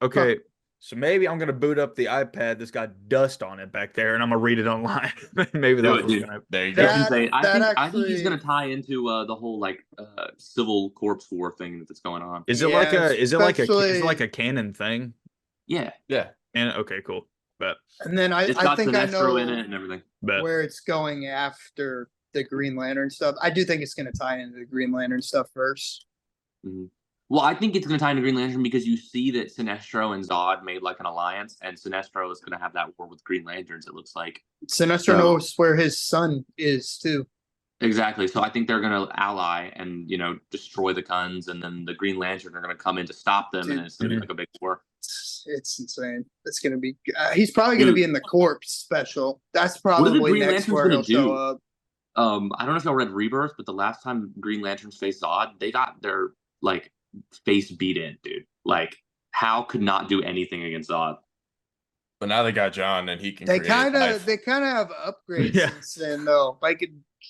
S4: Okay. So maybe I'm gonna boot up the iPad that's got dust on it back there, and I'm gonna read it online. Maybe
S2: Do
S4: that's
S2: it,
S4: what's
S2: dude.
S4: gonna.
S1: There you
S3: That-
S1: go.
S2: Insane. I
S3: that
S2: think he's
S3: actually-
S2: gonna tie into the whole like civil corpse war thing that's going on.
S4: Is it like
S3: Yeah,
S4: a? Is it like a? Is it
S3: especially-
S4: like a canon thing?
S2: Yeah,
S1: Yeah.
S4: And okay, cool. But
S3: And then I
S2: it's got
S3: think I
S2: Sinestro
S3: know
S2: in it and everything.
S3: where it's going after the Green Lantern stuff. I do think it's going to tie into the Green Lantern stuff first.
S2: Well, I think it's going to tie into Green Lantern because you see that Sinestro and Zod made like an alliance, and Sinestro is going to have that war with Green Lanterns. It looks like
S3: Sinestro
S2: So-
S3: knows where his son is too.
S2: exactly. So I think they're going to ally and destroy the Kuns, and then the Green Lantern are going to come in to stop them, and
S3: Dude.
S2: it's going to be like a big war.
S3: It's insane. It's going to be. He's probably going to be in the Corpse special. That's probably
S2: Green
S3: next
S2: Lanterns
S3: where
S2: gonna
S3: he'll show
S2: do?
S3: up.
S2: I don't know if y'all read Rebirth, but the last time Green Lanterns faced Zod, they got their like face beat in, dude. Like, Hal could not do anything against Zod.
S1: But now they got John, and he can.
S3: They
S1: create
S3: kind
S1: life.
S3: of have upgrades
S4: Yeah.
S3: since then though. Like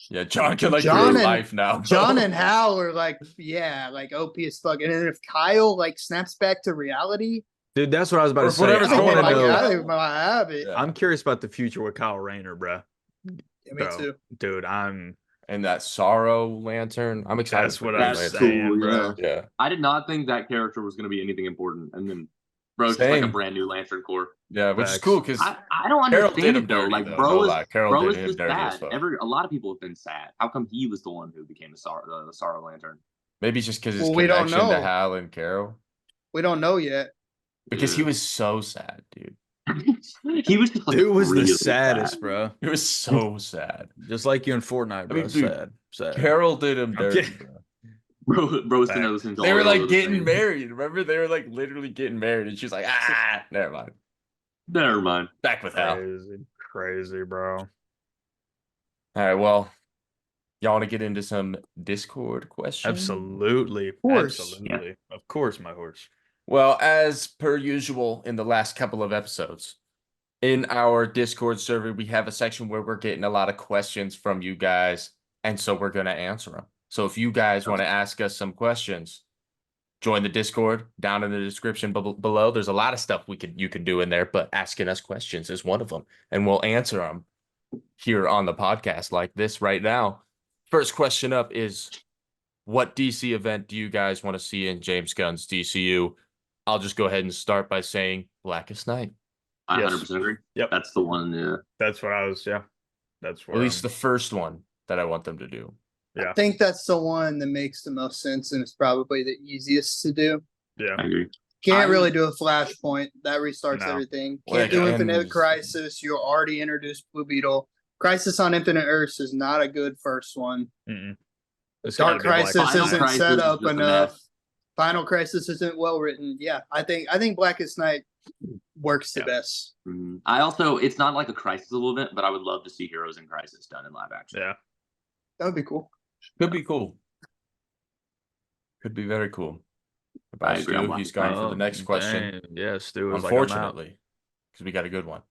S1: Yeah, John can like
S3: John
S1: create
S3: and-
S1: life now.
S3: John and Hal are like like OP as fuck. And then if Kyle like snaps back to reality,
S4: dude, that's what I was about
S1: Or
S4: to say.
S1: whatever's
S3: I think
S4: I
S3: they
S4: want to
S3: might,
S4: know.
S3: I think they might have it.
S1: Yeah.
S4: I'm curious about the future with Kyle Rayner, bro.
S3: Yeah, me
S4: Bro,
S3: too.
S4: dude, I'm.
S1: And that Sorrow Lantern. I'm excited.
S4: That's
S1: for
S4: what
S1: Green
S4: I'm
S2: That's
S1: Lantern.
S4: saying,
S2: cool,
S4: bro.
S1: Yeah.
S2: I did not think that character was going to be anything important, and then bro's just like a
S1: Same.
S2: brand new Lantern Corps.
S1: Yeah, which is
S4: Facts.
S1: cool because
S2: I don't
S1: Carol did
S2: understand
S1: him
S2: it though.
S1: dirty,
S2: Like
S1: though,
S2: bro
S1: no
S2: is
S1: lie. Carol
S2: bro
S1: did
S2: is
S1: him
S2: just
S1: dirty as
S2: sad.
S1: fuck.
S2: A lot of people have been sad. How come he was the one who became the Sorrow Lantern?
S1: maybe it's just because his
S3: Well, we don't
S1: connection to
S3: know.
S1: Hal and Carol.
S3: We don't know yet.
S1: Because he was so sad, dude.
S2: He was just like
S4: Dude was the
S2: really
S4: saddest,
S2: sad.
S4: bro.
S1: He was so sad.
S4: Just like you in Fortnite, bro.
S1: mean, dude,
S4: sad.
S1: Carol did him dirty.
S4: Okay.
S1: Bro.
S2: Bro's gonna listen to
S1: They
S2: all
S1: were
S2: of
S1: like
S2: those
S1: getting
S2: things.
S1: married. Remember, they were like literally getting married, and she's like, never mind.
S2: Never mind.
S1: Back with Hal.
S4: Crazy, bro.
S1: All right, well, y'all want to get into some Discord questions?
S4: Absolutely,
S3: course.
S4: absolutely, of course, my horse.
S1: Well, as per usual in the last couple of episodes, in our Discord server, we have a section where we're getting a lot of questions from you guys, and so we're going to answer them. So if you guys want to ask us some questions, join the Discord down in the description below. There's a lot of stuff you can do in there, but asking us questions is one of them, and we'll answer them here on the podcast like this right now. First question up is, what DC event do you guys want to see in James Gunn's DCU? I'll just go ahead and start by saying Blackest Night.
S2: I
S4: Yes.
S2: 100% agree.
S4: Yep.
S2: That's the one. Yeah.
S4: That's what I was. Yeah, that's
S1: At
S4: where
S1: least the first one that I want them to do.
S4: Yeah.
S3: I think that's the one that makes the most sense and it's probably the easiest to do.
S4: yeah.
S2: I agree.
S3: Can't
S2: I-
S3: really do a flashpoint. That restarts
S4: No.
S3: everything.
S1: Well,
S3: Can't do
S1: and-
S3: Infinite Crisis. You already introduced Blue Beetle. Crisis on Infinite Earths is not a good first one.
S4: Mm-mm. It's
S3: Dark
S4: gotta be Black
S3: Crisis
S2: Final
S3: isn't
S2: Crisis
S3: set
S2: is
S3: up
S2: just a
S3: enough.
S2: mess.
S3: Final Crisis isn't well written. Yeah, I think Blackest Night works the
S4: Yeah.
S3: best.
S2: Mhm. I also, it's not like a Crisis level event, but I would love to see Heroes in Crisis done in live action.
S4: Yeah.
S3: That would be cool.
S1: Could be cool. Could be very cool.
S2: I
S1: About
S2: agree,
S1: Stu,
S2: I'm
S1: he's gone for the next question.
S4: Dang. Yeah, Stu was like, I'm out.
S1: Unfortunately, because we got a good one.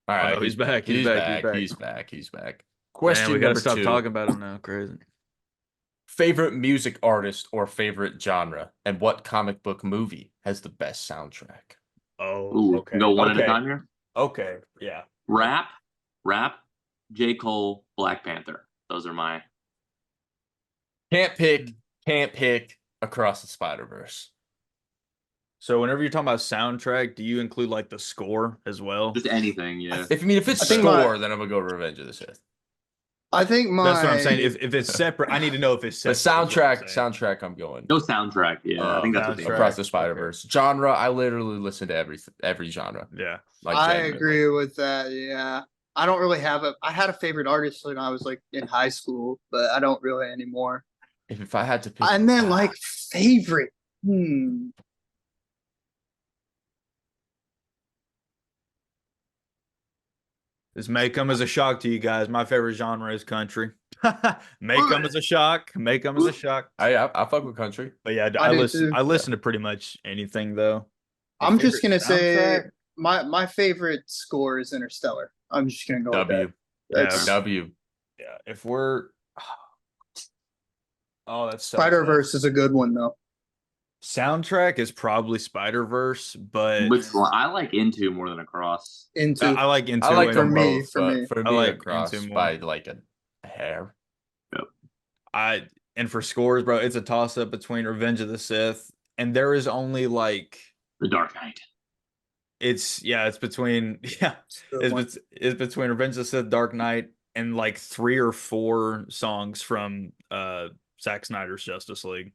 S1: All right,
S4: Oh, he's back. He's back.
S1: He's back. He's back.
S4: Man,
S1: Question
S4: we gotta
S1: number
S4: stop
S1: 2.
S4: talking about him now. Crazy.
S1: Favorite music artist or favorite genre, and what comic book movie has the best soundtrack?
S4: Oh,
S2: Ooh,
S4: okay.
S2: go one at
S4: Okay.
S2: a time here.
S4: Okay, yeah.
S2: Rap, J. Cole, Black Panther. Those are my.
S1: Can't pick. Across the Spider-Verse.
S4: So whenever you're talking about soundtrack, do you include like the score as well?
S2: Just anything, yeah.
S1: If it's
S3: I think
S1: score, then I'm gonna go Revenge of the Sith.
S3: I think
S4: That's what I'm saying.
S3: my
S4: If it's separate, I need to know if it's
S1: But
S4: separate. is what I'm saying.
S1: soundtrack, I'm going.
S2: No soundtrack, yeah. I think that's what they
S4: Soundtrack.
S1: Across the
S4: Okay.
S1: Spider Verse genre. I literally listen to every genre.
S4: Yeah.
S1: Like
S3: I
S1: genuinely.
S3: agree with that. Yeah, I don't really have a. I had a favorite artist when I was like in high school, but I don't really anymore.
S1: If I had to pick,
S3: And then like favorite.
S4: This may come as a shock to you guys. My favorite genre is country. May come as a shock. May come as a shock.
S1: I fuck with country.
S4: But yeah,
S3: I
S4: I
S3: do
S4: listen.
S3: too.
S4: I listen to pretty much anything though.
S3: I'm just
S1: Favorite
S3: gonna say
S1: soundtrack?
S3: my favorite score is Interstellar. I'm just gonna go with
S1: W.
S3: that. That's
S1: W.
S4: Yeah, if we're oh, that's so
S3: Spider
S4: tough.
S3: Verse is a good one though.
S4: Soundtrack is probably Spider Verse, but
S2: Which one? I like Into more than Across.
S3: Into
S4: I like Into.
S1: I like
S3: For
S1: them
S3: me,
S1: both,
S3: for
S1: but
S3: me.
S1: for
S4: I
S1: me,
S4: like
S1: Across
S4: Into more.
S1: by like a hair.
S4: And for scores, bro, it's a toss up between Revenge of the Sith, and there is only like
S2: The Dark Knight.
S4: it's between
S3: Good one.
S4: it's between Revenge of the Sith, Dark Knight, and like 3 or 4 songs from Zack Snyder's Justice League.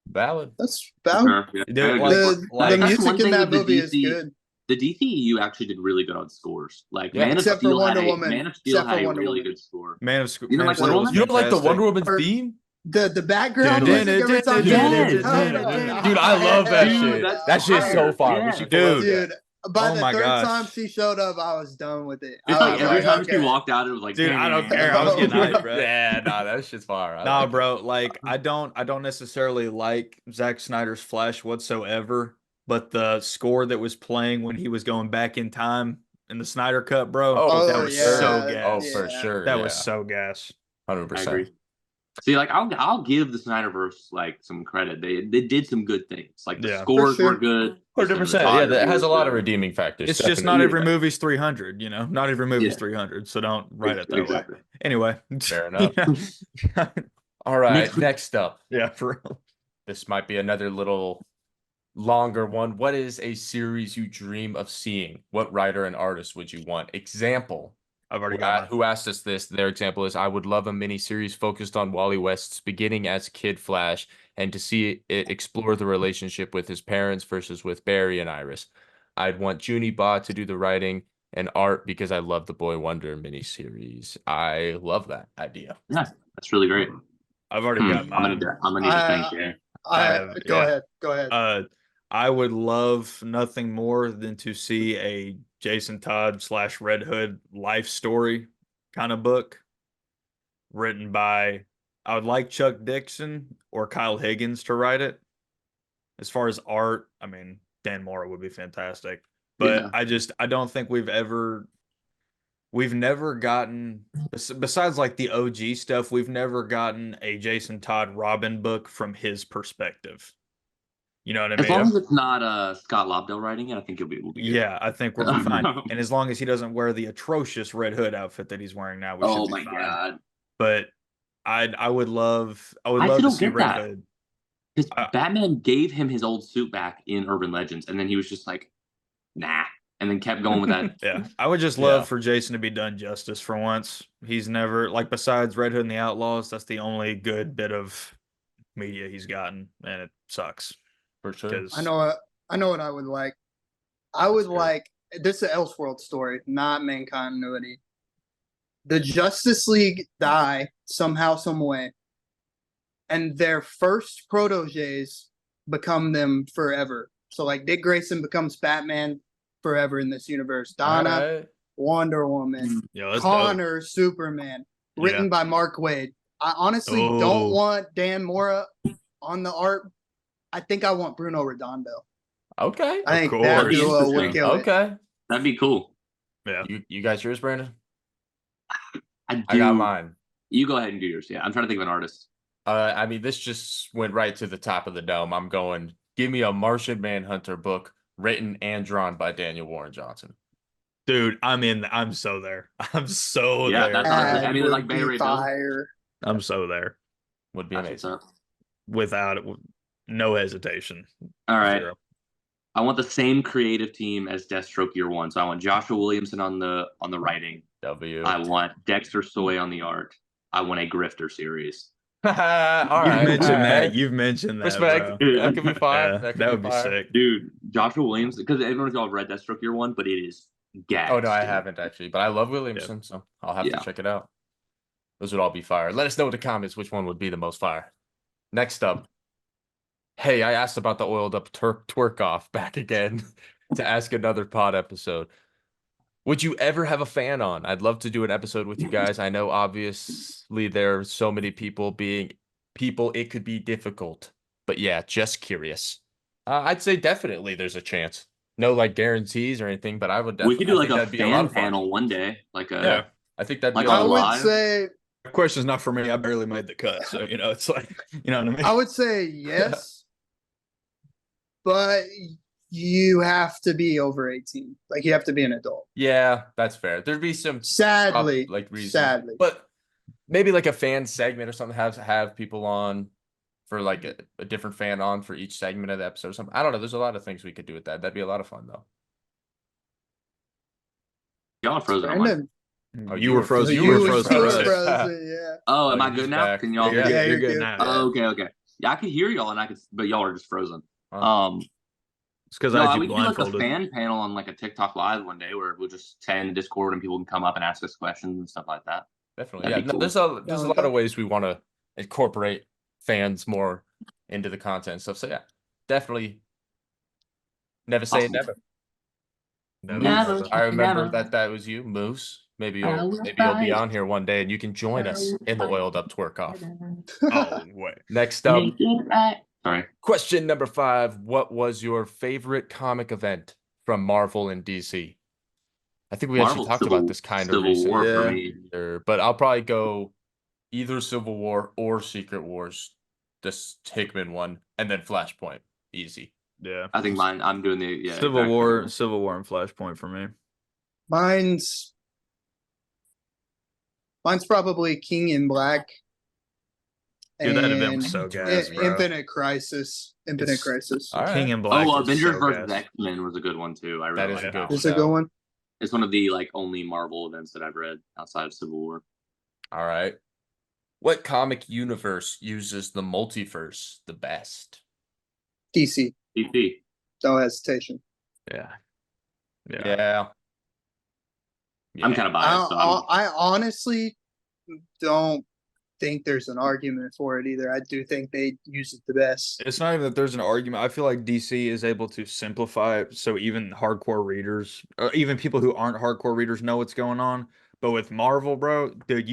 S1: Valid.
S3: That's valid.
S2: Yeah.
S4: Dude,
S2: I agree.
S4: like-
S3: The
S4: like-
S2: That's one
S3: music in
S2: thing
S3: that
S2: with the
S3: movie is
S2: DC
S3: good.
S2: The DCEU actually did really good on scores. Like
S1: Yeah.
S2: Man of
S3: Except for
S2: Steel
S3: Wonder
S2: had a
S3: Woman.
S2: Man of Steel
S3: Except for
S2: had a
S3: Wonder
S2: really
S3: Woman.
S2: good score.
S4: Man of
S2: You don't like Wonder Woman?
S1: You don't like the Wonder
S4: Woman?
S1: Woman's
S3: Or-
S1: theme?
S3: The background
S4: Dun,
S3: music every time.
S2: Yes.
S1: Dude, I love that
S2: Dude,
S1: shit.
S2: that's
S1: That shit's so
S2: fire.
S1: fire.
S2: Yeah.
S1: We should
S4: Dude.
S3: Dude, by
S4: Oh
S3: the
S4: my
S3: third
S4: gosh.
S3: time she showed up, I was done with it.
S2: It's
S3: I
S2: like
S3: was
S2: every time
S3: okay.
S2: she walked out, it was like,
S4: Dude, I don't care. I was getting hyped, bro.
S1: Yeah, nah, that shit's fire. I
S4: Nah,
S1: like it.
S4: bro. Like I don't necessarily like Zack Snyder's Flash whatsoever, but the score that was playing when he was going back in time in the Snyder Cut, bro.
S1: Oh,
S4: that
S1: for
S4: was
S1: sure.
S4: so
S1: Oh,
S4: gas.
S1: for
S3: Yeah.
S1: sure.
S4: That
S1: yeah.
S4: was so gas.
S1: 100%.
S2: I agree. See, like I'll give the Snyderverse like some credit. They did some good things. Like the
S4: Yeah.
S2: scores
S3: For sure.
S2: were good.
S1: 100%. Yeah, that has a lot of
S2: cinematography was
S1: redeeming factors.
S4: It's just
S1: definitely.
S4: not every movie's 300, you know. Not every movie's
S2: Yeah.
S4: 300, so don't write it
S2: good.
S4: that
S2: Exactly.
S4: way. Anyway,
S1: Fair enough.
S4: Yeah.
S1: All right,
S2: Next-
S1: next up.
S4: Yeah, for real.
S1: This might be another little longer one. What is a series you dream of seeing? What writer and artist would you want? Example.
S4: I've already got mine.
S1: Who asked us this? Their example is I would love a mini series focused on Wally West's beginning as Kid Flash and to see it explore the relationship with his parents versus with Barry and Iris. I'd want Junie Ba to do the writing and art because I love the Boy Wonder miniseries. I love that idea.
S2: Yeah, that's really great.
S4: I've already got mine.
S2: I'm gonna need to thank you.
S3: Go ahead.
S4: I would love nothing more than to see a Jason Todd / Red Hood life story kind of book written by, I would like Chuck Dixon or Kyle Higgins to write it. As far as art, I mean, Dan Mora would be fantastic. But
S2: Yeah.
S4: I don't think we've never gotten, besides like the OG stuff, we've never gotten a Jason Todd Robin book from his perspective. You know what I mean?
S2: As long as it's not Scott Lobdell writing it, I think we'll be good.
S4: Yeah, I think we'll be fine. And as long as he doesn't wear the atrocious Red Hood outfit that he's wearing now, we
S2: Oh
S4: should be
S2: my
S4: fine.
S2: god.
S4: But I would love
S2: still
S4: to
S2: don't
S4: see
S2: get
S4: Red
S2: that.
S4: Hood.
S2: Because Batman gave him his old suit back in Urban Legends, and then he was just like, nah, and then kept going with that.
S4: Yeah, I would just love for Jason to be done justice for once. He's never, like, besides Red Hood and the Outlaws, that's the only good bit of media he's gotten, and it sucks.
S1: For sure.
S4: 'Cause-
S3: I know what I would like. I would
S1: Sure.
S3: like this is an Elseworld story, not main continuity. The Justice League die somehow, some way, and their first proteges become them forever. So like Dick Grayson becomes Batman forever in this universe. Donna,
S1: Alright.
S3: Wonder Woman,
S4: Yeah, that's dope.
S3: Connor, Superman, written by Mark Waid. I honestly don't want Dan Mora on the art. I think I want Bruno Redondo.
S1: Okay.
S3: I think
S4: Of
S3: that
S4: course.
S3: duo would
S2: Interesting.
S3: kill it.
S1: Okay.
S2: That'd be cool.
S4: Yeah.
S1: You guys yours, Brandon?
S2: I
S1: I got mine.
S2: You go ahead and do yours. Yeah, I'm trying to think of an artist.
S1: I mean, this just went right to the top of the dome. I'm going, give me a Martian Manhunter book written and drawn by Daniel Warren Johnson.
S4: Dude, I'm so there. I'm so
S2: Yeah,
S4: there.
S2: that's honestly, I mean,
S3: That
S2: like
S3: would
S2: Bay
S3: be
S2: Ray Bill.
S3: fire.
S4: I'm so there.
S1: Would be
S2: That's what's
S1: amazing.
S2: up.
S4: Without no hesitation.
S2: All right.
S4: Zero.
S2: I want the same creative team as Deathstroke Year One. So I want Joshua Williamson on the writing.
S1: W.
S2: I want Dexter Soy on the art. I want a grifter series.
S1: All right.
S4: You've mentioned
S1: all
S4: that.
S1: right.
S4: You've mentioned that,
S1: Respect.
S4: bro.
S1: That could be fire.
S4: Yeah,
S1: that could
S4: that would be
S1: fire.
S4: sick.
S2: Dude, Joshua Williamson, because everyone's all read Deathstroke Year One, but it is gas.
S1: Oh no, I
S2: dude.
S1: haven't actually, but I love Williamson, so I'll have
S2: Yeah.
S1: to check it out. Those would all be fire. Let us know in the comments which one would be the most fire. Next up, hey, I asked about the oiled up twerk off back again to ask another pod episode. Would you ever have a fan on? I'd love to do an episode with you guys. I know obviously there are so many people, it could be difficult. But yeah, just curious. I'd say definitely there's a chance. No like guarantees or anything, but I would
S2: We
S1: definitely
S2: could do like a
S1: that'd be a lot
S2: fan
S1: of fun.
S2: panel one day. Like a
S4: Yeah.
S1: I think that'd
S2: Like
S1: be a lot
S3: I
S2: on
S1: of
S3: would
S1: fun.
S2: live?
S3: say
S4: The question's not for me. I barely made the cut, so it's like, you know what I mean.
S3: I would say yes, but you have to be over 18. Like you have to be an adult.
S1: Yeah, that's fair. There'd be some
S3: Sadly,
S1: like reasons,
S3: sadly.
S1: but maybe like a fan segment or something. Have people on for like a different fan on for each segment of the episode or something. I don't know. There's a lot of things we could do with that. That'd be a lot of fun though.
S2: y'all are frozen. on my-
S3: Brandon,
S1: Oh,
S4: you were frozen.
S3: you
S4: You were
S3: were
S4: frozen.
S1: frozen.
S3: frozen, yeah.
S2: Oh, am
S1: Oh,
S2: I
S1: he's
S2: good now?
S1: back.
S2: Can y'all
S4: You're,
S2: hear
S3: Yeah,
S2: me?
S4: you're
S3: you're
S4: good
S3: good.
S4: now.
S2: Oh, okay. Yeah, I could hear y'all, but y'all are just frozen.
S1: Huh.
S4: It's because
S2: No,
S4: I had
S2: we
S4: you
S2: could do like a
S4: blindfolded.
S2: fan panel on like a TikTok live one day where we'll just tag the Discord and people can come up and ask us questions and stuff like that.
S1: Definitely.
S2: That'd
S1: Yeah,
S2: be
S1: no,
S2: cool.
S1: there's a lot of ways we want to incorporate fans more into the content and stuff. So yeah, definitely never say
S2: Awesome.
S1: never.
S2: Never,
S1: I remember
S2: never.
S1: that was you, Moose. Maybe
S2: I
S1: you'll
S2: will
S1: be
S2: fight.
S1: on here one day and you can join us in the oiled up twerk off.
S4: Oh, wait.
S1: Next up,
S2: Make it right. Sorry.
S1: question number 5. What was your favorite comic event from Marvel and DC? I think we actually
S2: Marvel
S1: talked about this kind of
S2: Civil War
S4: Yeah.
S2: for me.
S1: but I'll probably go either Civil War or Secret Wars, this Hickman one, and then Flashpoint. Easy.
S4: Yeah.
S2: I think mine. I'm doing the
S4: Civil
S2: exact
S4: War,
S2: same.
S4: Civil War, and Flashpoint for me.
S3: Mine's probably King in Black.
S4: Dude, that event was
S3: and
S4: so gas, bro.
S3: Infinite Crisis. Infinite
S1: It's-
S3: Crisis.
S1: All right.
S4: King in Black.
S2: Oh,
S4: is
S2: Avengers
S4: so
S2: versus
S4: gas.
S2: X-Men was a good one too. I really
S1: That is
S2: like
S1: a
S2: that
S1: good
S2: one.
S3: It's a good one.
S2: It's one of the like only Marvel events that I've read outside of Civil War.
S1: All right. What comic universe uses the multiverse the best?
S3: DC.
S2: DC.
S3: No hesitation.
S4: Yeah. Yeah.
S1: Yeah.
S2: I'm kind of biased. So
S3: I honestly don't think there's an argument for it either. I do think they use it the best.
S4: It's not even that there's an argument. I feel like DC is able to simplify it so even hardcore readers, or even people who aren't hardcore readers, know what's going on. But with Marvel, bro, dude,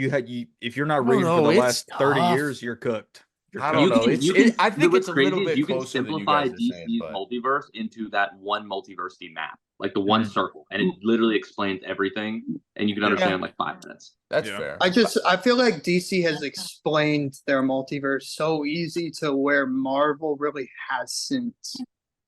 S4: if you're not
S1: don't
S4: reading for
S1: know,
S4: the
S1: it's
S4: last 30
S1: tough.
S4: years, you're cooked. You're
S1: I
S4: cooked.
S1: don't know. I think
S2: what's
S1: it's a little
S2: crazy is
S1: bit
S2: you can
S1: closer than you
S2: simplify
S1: guys are
S2: DC's
S1: saying, but
S2: multiverse into that one multiversity map, like the one
S4: Mhm.
S2: circle, and it literally explains everything, and you can understand in like 5 minutes.
S1: that's
S4: Yeah.
S1: fair.
S3: I feel like DC has explained their multiverse so easy to where Marvel really hasn't.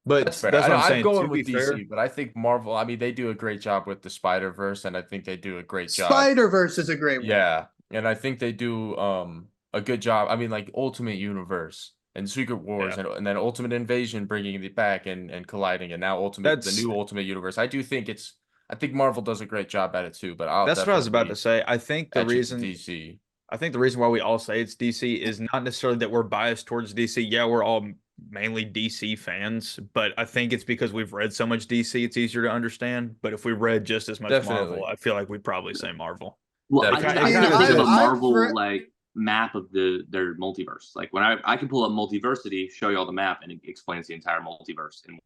S4: But
S1: That's fair.
S4: that's what I'm saying.
S1: I'm going
S4: To
S1: with
S4: be
S1: DC,
S4: fair,
S1: but I think Marvel, I mean, they do a great job with the Spider-Verse, and I think they do a great job.
S3: Spider-Verse is a great one.
S1: Yeah. And I think they do a good job. I mean, like Ultimate Universe and Secret Wars
S4: Yeah.
S1: and then Ultimate Invasion bringing it back and colliding, and now the new Ultimate Universe. I think Marvel does a great job at it too, but
S4: that's what I was about to say. I think the
S1: etch it to
S4: reason
S1: DC.
S4: I think the reason why we all say it's DC is not necessarily that we're biased towards DC. Yeah, we're all mainly DC fans, but I think it's because we've read so much DC, it's easier to understand. But if we read just as much
S1: Definitely.
S4: Marvel, I feel like we'd probably say Marvel.
S2: Well, I
S1: Definitely.
S2: just
S3: I mean,
S2: think of a
S3: I've
S2: Marvel
S3: read-
S2: like map of their multiverse. Like when I can pull up Multiversity, show you all the map, and it explains the entire multiverse. And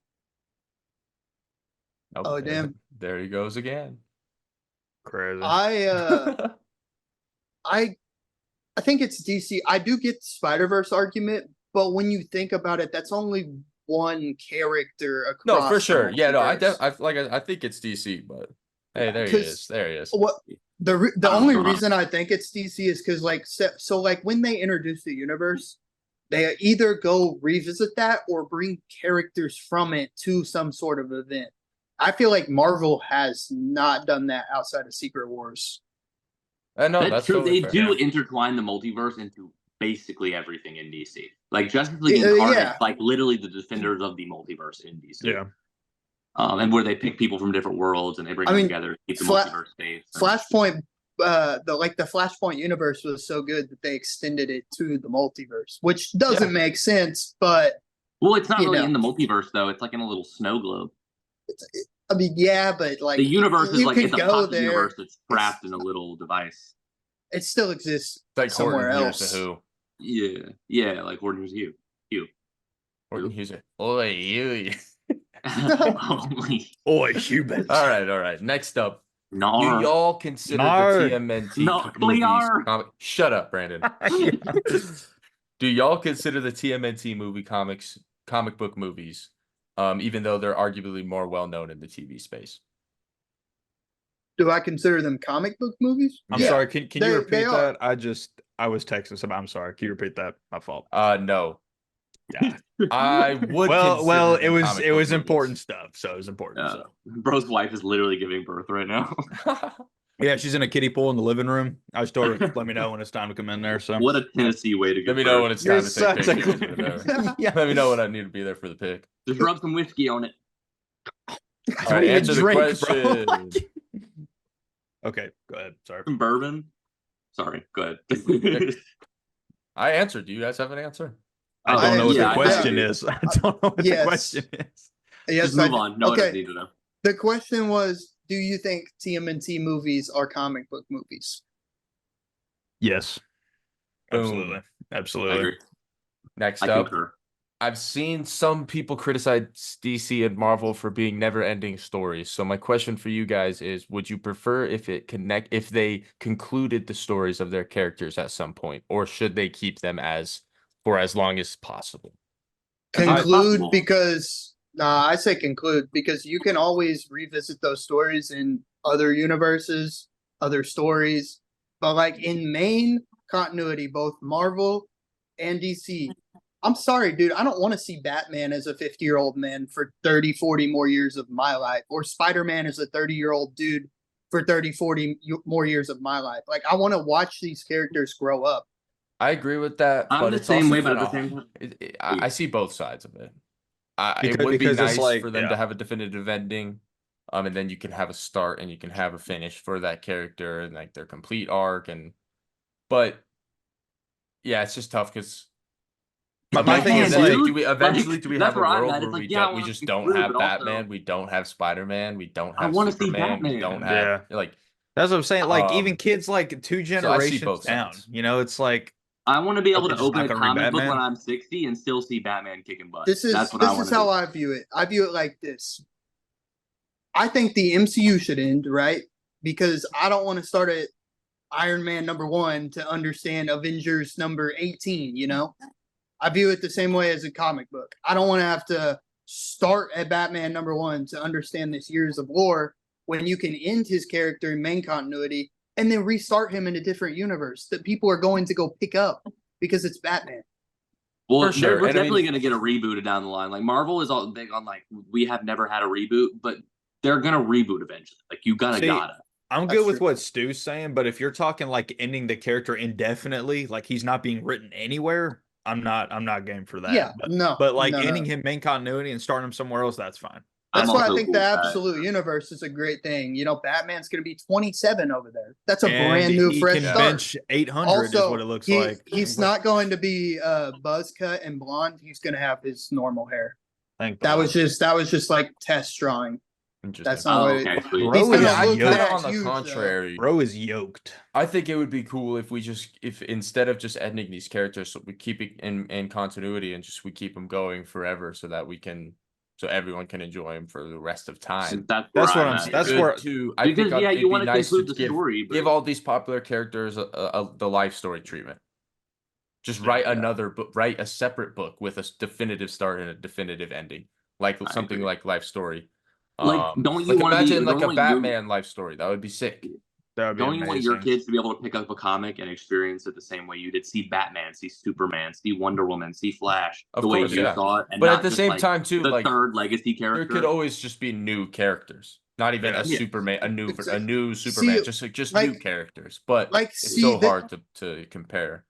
S3: Oh, damn.
S1: There he goes again.
S4: Crazy.
S3: I think it's DC. I do get the Spider-Verse argument, but when you think about it, that's only one character across.
S1: No, for
S3: the
S1: sure. Yeah, no,
S3: multiverse.
S1: I think it's DC, but hey, there he
S3: 'Cause
S1: is. There he is.
S3: What the
S2: Oh,
S3: only
S2: come on.
S3: reason I think it's DC is because so like when they introduce the universe, they either go revisit that or bring characters from it to some sort of event. I feel like Marvel has not done that outside of Secret Wars.
S1: No,
S2: that's
S1: that's
S2: true.
S1: totally
S2: They
S1: fair.
S2: do intertwine the multiverse into basically everything in DC. Like Justice League
S3: Yeah,
S2: Incarnate,
S3: yeah.
S2: like literally the defenders of the multiverse in DC.
S4: Yeah.
S2: And where they pick people from different worlds and they bring
S3: I
S2: them
S3: mean,
S2: together to keep the
S3: Fla-
S2: multiverse safe.
S3: Flashpoint, the Flashpoint universe was so good that they extended it to the multiverse, which doesn't make sense, but
S2: Well, it's not
S3: you
S2: really
S3: know.
S2: in the multiverse though. It's like in a little snow globe.
S3: I mean, yeah, but like
S2: The universe is
S3: you
S2: like
S3: can
S2: it's a
S3: go
S2: pocket
S3: there.
S2: universe that's trapped in a little device.
S3: It still exists
S1: It's like
S3: somewhere
S1: Horton Hears
S3: else.
S1: a Who.
S2: Yeah, like Horton Hears You.
S1: Horton Hears a Oi, you.
S2: Holy
S4: Oi, humans.
S1: All right. Next up, do
S2: Nar.
S1: y'all consider
S4: Nar.
S1: the TMNT
S2: No,
S1: movies?
S2: Clear.
S1: Shut up, Brandon. Do y'all consider the TMNT comic book movies, even though they're arguably more well known in the TV space?
S3: Do I consider them comic book movies?
S4: I'm
S3: Yeah.
S4: sorry. Can
S3: They-
S4: you
S3: they
S4: repeat
S3: are.
S4: that? I was texting somebody. I'm sorry. Can you repeat that? My fault.
S1: No.
S4: Yeah.
S1: I would.
S4: Well,
S1: consider them comic
S4: it
S1: book
S4: was
S1: movies.
S4: important stuff. So it was important stuff.
S2: Bro's wife is literally giving birth right now.
S4: Yeah, she's in a kiddie pool in the living room. I just told her, let me know when it's time to come in there. So
S2: What a Tennessee way to give
S1: Let me know
S2: birth.
S1: when it's
S4: You're
S1: time to take
S4: such a
S1: pictures.
S4: good-
S1: Whatever.
S4: Yeah.
S1: Let me know when I need to be there for the pic.
S2: Just rub some whiskey on it.
S4: I
S1: All
S4: don't
S1: right,
S4: even
S1: answer the
S4: drink, bro.
S1: question.
S4: Okay, go ahead. Sorry.
S2: Some bourbon. Sorry, go ahead.
S1: I answered. Do you guys have an answer?
S4: I don't know what
S2: yeah,
S4: the
S2: I
S4: question
S2: do.
S4: is. I don't know what the
S3: Yes.
S4: question is.
S3: Yes,
S2: Just move
S3: I-
S2: on. No one
S3: okay.
S2: needs to know.
S3: The question was, do you think TMNT movies are comic book movies?
S4: Yes.
S1: Boom.
S4: Absolutely.
S2: I
S4: Absolutely.
S2: agree.
S1: Next
S2: I
S1: up,
S2: concur.
S1: I've seen some people criticize DC and Marvel for being never-ending stories. So my question for you guys is, would you prefer if they concluded the stories of their characters at some point, or should they keep them for as long as possible?
S2: As much as
S3: Conclude
S2: possible.
S3: because I say conclude because you can always revisit those stories in other universes, other stories, but like in main continuity, both Marvel and DC. I'm sorry, dude. I don't want to see Batman as a 50-year-old man for 30, 40 more years of my life, or Spider-Man as a 30-year-old dude for 30, 40 more years of my life. Like, I want to watch these characters grow up.
S1: I agree with that,
S2: I'm
S1: but
S2: the
S1: it's
S2: same
S1: also
S2: way, but
S1: kinda-
S2: at the same time,
S1: I see both sides of it. It
S4: Because-
S1: would be
S4: because it's
S1: nice
S4: like-
S1: for them
S4: yeah.
S1: to have a definitive ending, and then you can have a start and you can have a finish for that character and like their complete arc. But yeah, it's just tough because
S4: My thing is, like,
S1: do we have
S2: that's
S1: a
S2: where I'm
S1: world
S2: at.
S1: where
S2: It's like, yeah, I
S1: we
S2: wanna
S1: just
S2: see
S1: don't
S2: Blue,
S1: have
S2: but also-
S1: Batman, we don't have Spider-Man, we don't
S2: I
S1: have
S2: wanna see
S1: Superman, we
S2: Batman.
S1: don't have like
S4: That's what I'm saying. Like, even
S1: Um,
S4: kids like two
S1: I see
S4: generations
S1: both
S4: down.
S1: sides.
S4: You know, it's like
S2: I want to be able
S4: Okay,
S2: to
S4: just
S2: open
S4: not
S2: a
S4: gonna read
S2: comic book when
S4: Batman?
S2: I'm 60 and still see Batman kicking butt.
S3: This is
S2: That's what I want to
S3: how
S2: do.
S3: I view it. I view it like this. I think the MCU should end, right? Because I don't want to start at Iron Man #1 to understand Avengers number 18, you know? I view it the same way as a comic book. I don't want to have to start at Batman #1 to understand this years of lore when you can end his character in main continuity and then restart him in a different universe that people are going to go pick up because it's Batman.
S2: Well,
S1: For sure,
S2: we're
S1: and I
S2: definitely
S1: mean-
S2: going to get a rebooted down the line. Like Marvel is all big on like we have never had a reboot, but they're going to reboot eventually. Like you
S4: See,
S2: gotta.
S4: I'm
S3: That's
S4: good with
S3: true.
S4: what Stu's saying, but if you're talking like ending the character indefinitely, like he's not being written anywhere, I'm not game for that.
S3: Yeah, no.
S4: But like
S3: no, no.
S4: ending him main continuity and starting him somewhere else, that's fine.
S3: That's
S2: I'm
S3: why I
S2: also
S3: think
S2: cool
S3: the
S2: with that.
S3: absolute universe is a great thing. You know, Batman's going to be 27 over there. That's a
S4: And
S3: brand new
S4: he
S3: fresh
S4: can
S3: start.
S4: bench 800 is
S3: Also,
S4: what it looks
S3: he-
S4: like.
S3: he's not going to be buzz cut and blonde. He's going to have his normal hair.
S4: Thank
S3: That
S4: God.
S3: was just like test drawing.
S1: Interesting.
S3: That's not
S2: Oh,
S3: what
S2: okay,
S3: it,
S2: sweet.
S4: Bro
S3: he's
S4: is
S3: gonna
S1: I
S3: look
S1: kinda
S3: that
S1: on the
S3: huge, though.
S1: contrary.
S4: Bro is yoked.
S1: I think it would be cool if if instead of just ending these characters, so we keep it in continuity and we keep them going forever, so everyone can enjoy them for the rest of time.
S2: That's
S4: That's
S2: where
S4: what
S2: I'm
S4: I'm-
S2: at.
S4: that's
S1: Good
S4: where-
S1: to I
S2: Because
S1: think
S2: yeah,
S1: it'd
S2: you
S1: be
S2: want to
S1: nice
S2: conclude
S1: to
S2: the story, but
S1: give all these popular characters the life story treatment. Just write another book, write a separate book with a definitive start and a definitive ending, like
S2: I
S1: something
S2: agree.
S1: like Life Story.
S2: Like, don't you
S1: like
S2: wanna
S1: imagine
S2: be-
S1: like
S2: don't
S1: a
S2: you want your-
S1: Batman life story? That would be sick.
S4: That would be
S2: don't you want your
S4: amazing.
S2: kids to be able to pick up a comic and experience it the same way you did? See Batman, see Superman, see Wonder Woman, see Flash,
S1: Of
S2: the way
S1: course,
S2: you
S1: yeah.
S2: saw it, and
S1: But
S2: not
S1: at the
S2: just,
S1: same
S2: like,
S1: time, too,
S2: the
S1: like
S2: third legacy
S1: there
S2: character.
S1: could always just be new characters, not even a
S4: Yeah.
S1: Superman, a new
S3: See,
S1: Superman, just new
S3: like-
S1: characters. But
S3: like,
S1: it's
S3: see,
S1: so
S3: that-
S1: hard to compare.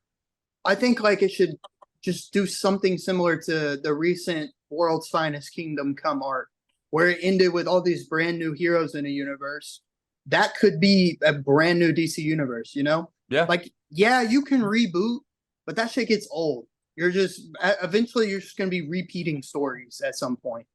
S3: I think like it should just do something similar to the recent World's Finest Kingdom Come art, where it ended with all these brand new heroes in a universe. That could be a brand new DC universe, you know?
S1: Yeah.
S3: Like, yeah, you can reboot, but that shit gets old. You're just eventually you're just gonna be repeating stories at some point.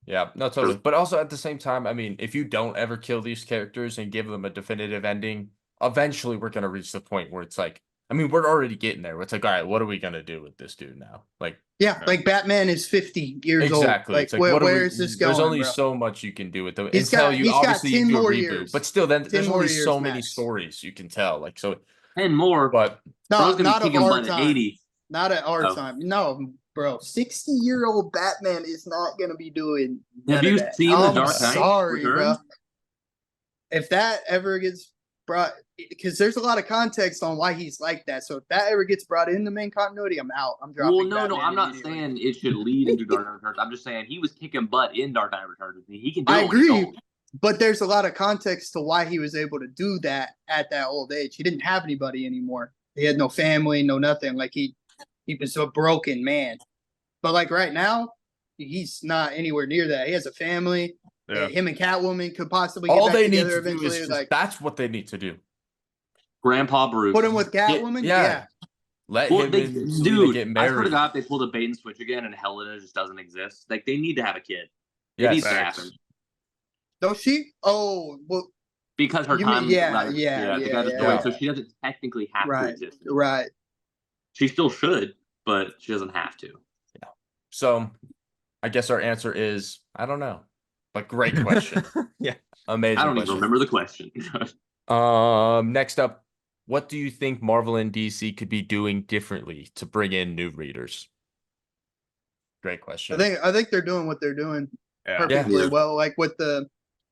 S1: Yeah, no, totally. But also at the same time, I mean, if you don't ever kill these characters and give them a definitive ending, eventually we're gonna reach the point where it's like, I mean, we're already getting there. Where it's like, all right, what are we gonna do with this dude now? Like,
S3: Yeah, like Batman is 50 years
S1: exactly.
S3: old.
S1: It's like,
S3: Where is this going?
S1: There's only
S3: bro?
S1: so much you can do with them
S3: He's
S1: until
S3: got-
S1: you
S3: he's got
S1: obviously
S3: 10
S1: do a
S3: more
S1: reboot.
S3: years.
S1: But still, then
S3: 10
S1: there's
S3: more
S1: only
S3: years
S1: so many
S3: max.
S1: stories you can tell. Like, so,
S2: And more.
S1: but
S2: Bro's gonna
S3: Not
S2: be
S3: of
S2: kicking
S3: our
S2: butt at
S3: time.
S2: 80.
S3: Not at our
S2: Oh.
S3: time. No, bro. 60-year-old Batman is not gonna be doing.
S2: Have
S3: none of
S2: you
S3: that.
S2: seen The
S3: I'm
S2: Dark Knight
S3: sorry, bro.
S2: Returns?
S3: If that ever gets brought, because there's a lot of context on why he's like that. So if that ever gets brought into main continuity, I'm out. I'm dropping.
S2: Well, no,
S3: Batman
S2: I'm not
S3: immediately.
S2: saying it should lead into Dark Knight Returns. I'm just saying he was kicking butt in Dark Knight Returns. He can do
S3: I
S2: it when he's
S3: agree.
S2: old.
S3: But there's a lot of context to why he was able to do that at that old age. He didn't have anybody anymore. He had no family, no nothing. Like he was a broken man. But like right now, he's not anywhere near that. He has a family.
S4: Yeah.
S3: Him and Catwoman could possibly get
S1: all
S3: back
S1: they need
S3: together
S1: to do
S3: eventually.
S1: is just,
S3: Like
S1: that's what they need to do.
S2: Grandpa Bruce.
S3: put him with Catwoman. Yeah.
S1: Let
S2: Well,
S1: him
S2: they,
S1: and Selena
S2: dude,
S1: get
S2: I
S1: married.
S2: swear to God, if they pulled a bait and switch again and Helena just doesn't exist, like they need to have a kid. It
S1: Yes,
S2: needs to
S4: facts.
S2: happen.
S3: Don't she? Oh, well,
S2: Because her
S3: You mean-
S2: time,
S3: yeah,
S2: like,
S3: yeah,
S2: they
S3: yeah,
S2: got
S3: yeah,
S2: destroyed,
S1: yeah.
S2: so she doesn't technically have to
S3: right,
S2: exist.
S3: right.
S2: She still should, but she doesn't have to.
S1: So, I guess our answer is I don't know, but great question.
S4: Yeah.
S1: Amazing
S2: I don't even
S1: question.
S2: remember the question.
S1: Next up, what do you think Marvel and DC could be doing differently to bring in new readers? Great question.
S3: I think they're doing what they're doing
S4: Yeah.
S3: perfectly
S2: Yeah.
S3: well. Like with the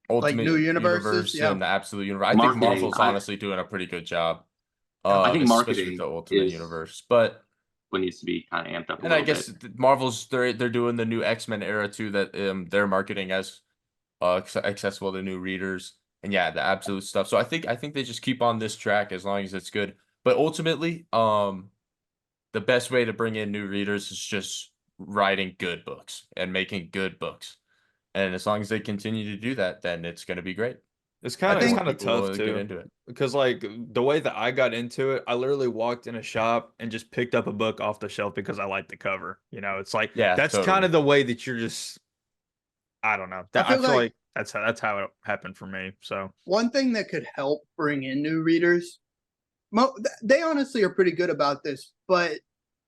S1: Ultimate
S3: new universes,
S1: Universe
S3: yeah.
S1: and the Absolute Universe. I think
S2: Marketing,
S1: Marvel's honestly doing a pretty good job.
S2: I think
S1: especially
S2: marketing
S1: with the Ultimate
S2: is
S1: Universe, but
S2: what needs to be kind of amped up a
S1: and I
S2: little
S1: guess
S2: bit.
S1: Marvel's they're doing the new X-Men era too. That they're marketing as accessible to new readers, and yeah, the absolute stuff. So I think they just keep on this track as long as it's good. But ultimately, the best way to bring in new readers is just writing good books and making good books. And as long as they continue to do that, then it's going to be great.
S4: It's
S1: I
S4: kind
S1: think
S4: of
S1: people will
S4: tough
S1: get
S4: too,
S1: into it.
S4: because like the way that I got into it, I literally walked in a shop and just picked up a book off the shelf because I liked the cover. You know, it's like
S1: Yeah,
S4: that's
S1: totally.
S4: kind of the way that you're just. I don't know.
S3: I
S4: I
S3: feel
S4: feel
S3: like-
S4: like that's how it happened for me. So
S3: one thing that could help bring in new readers. They honestly are pretty good about this, but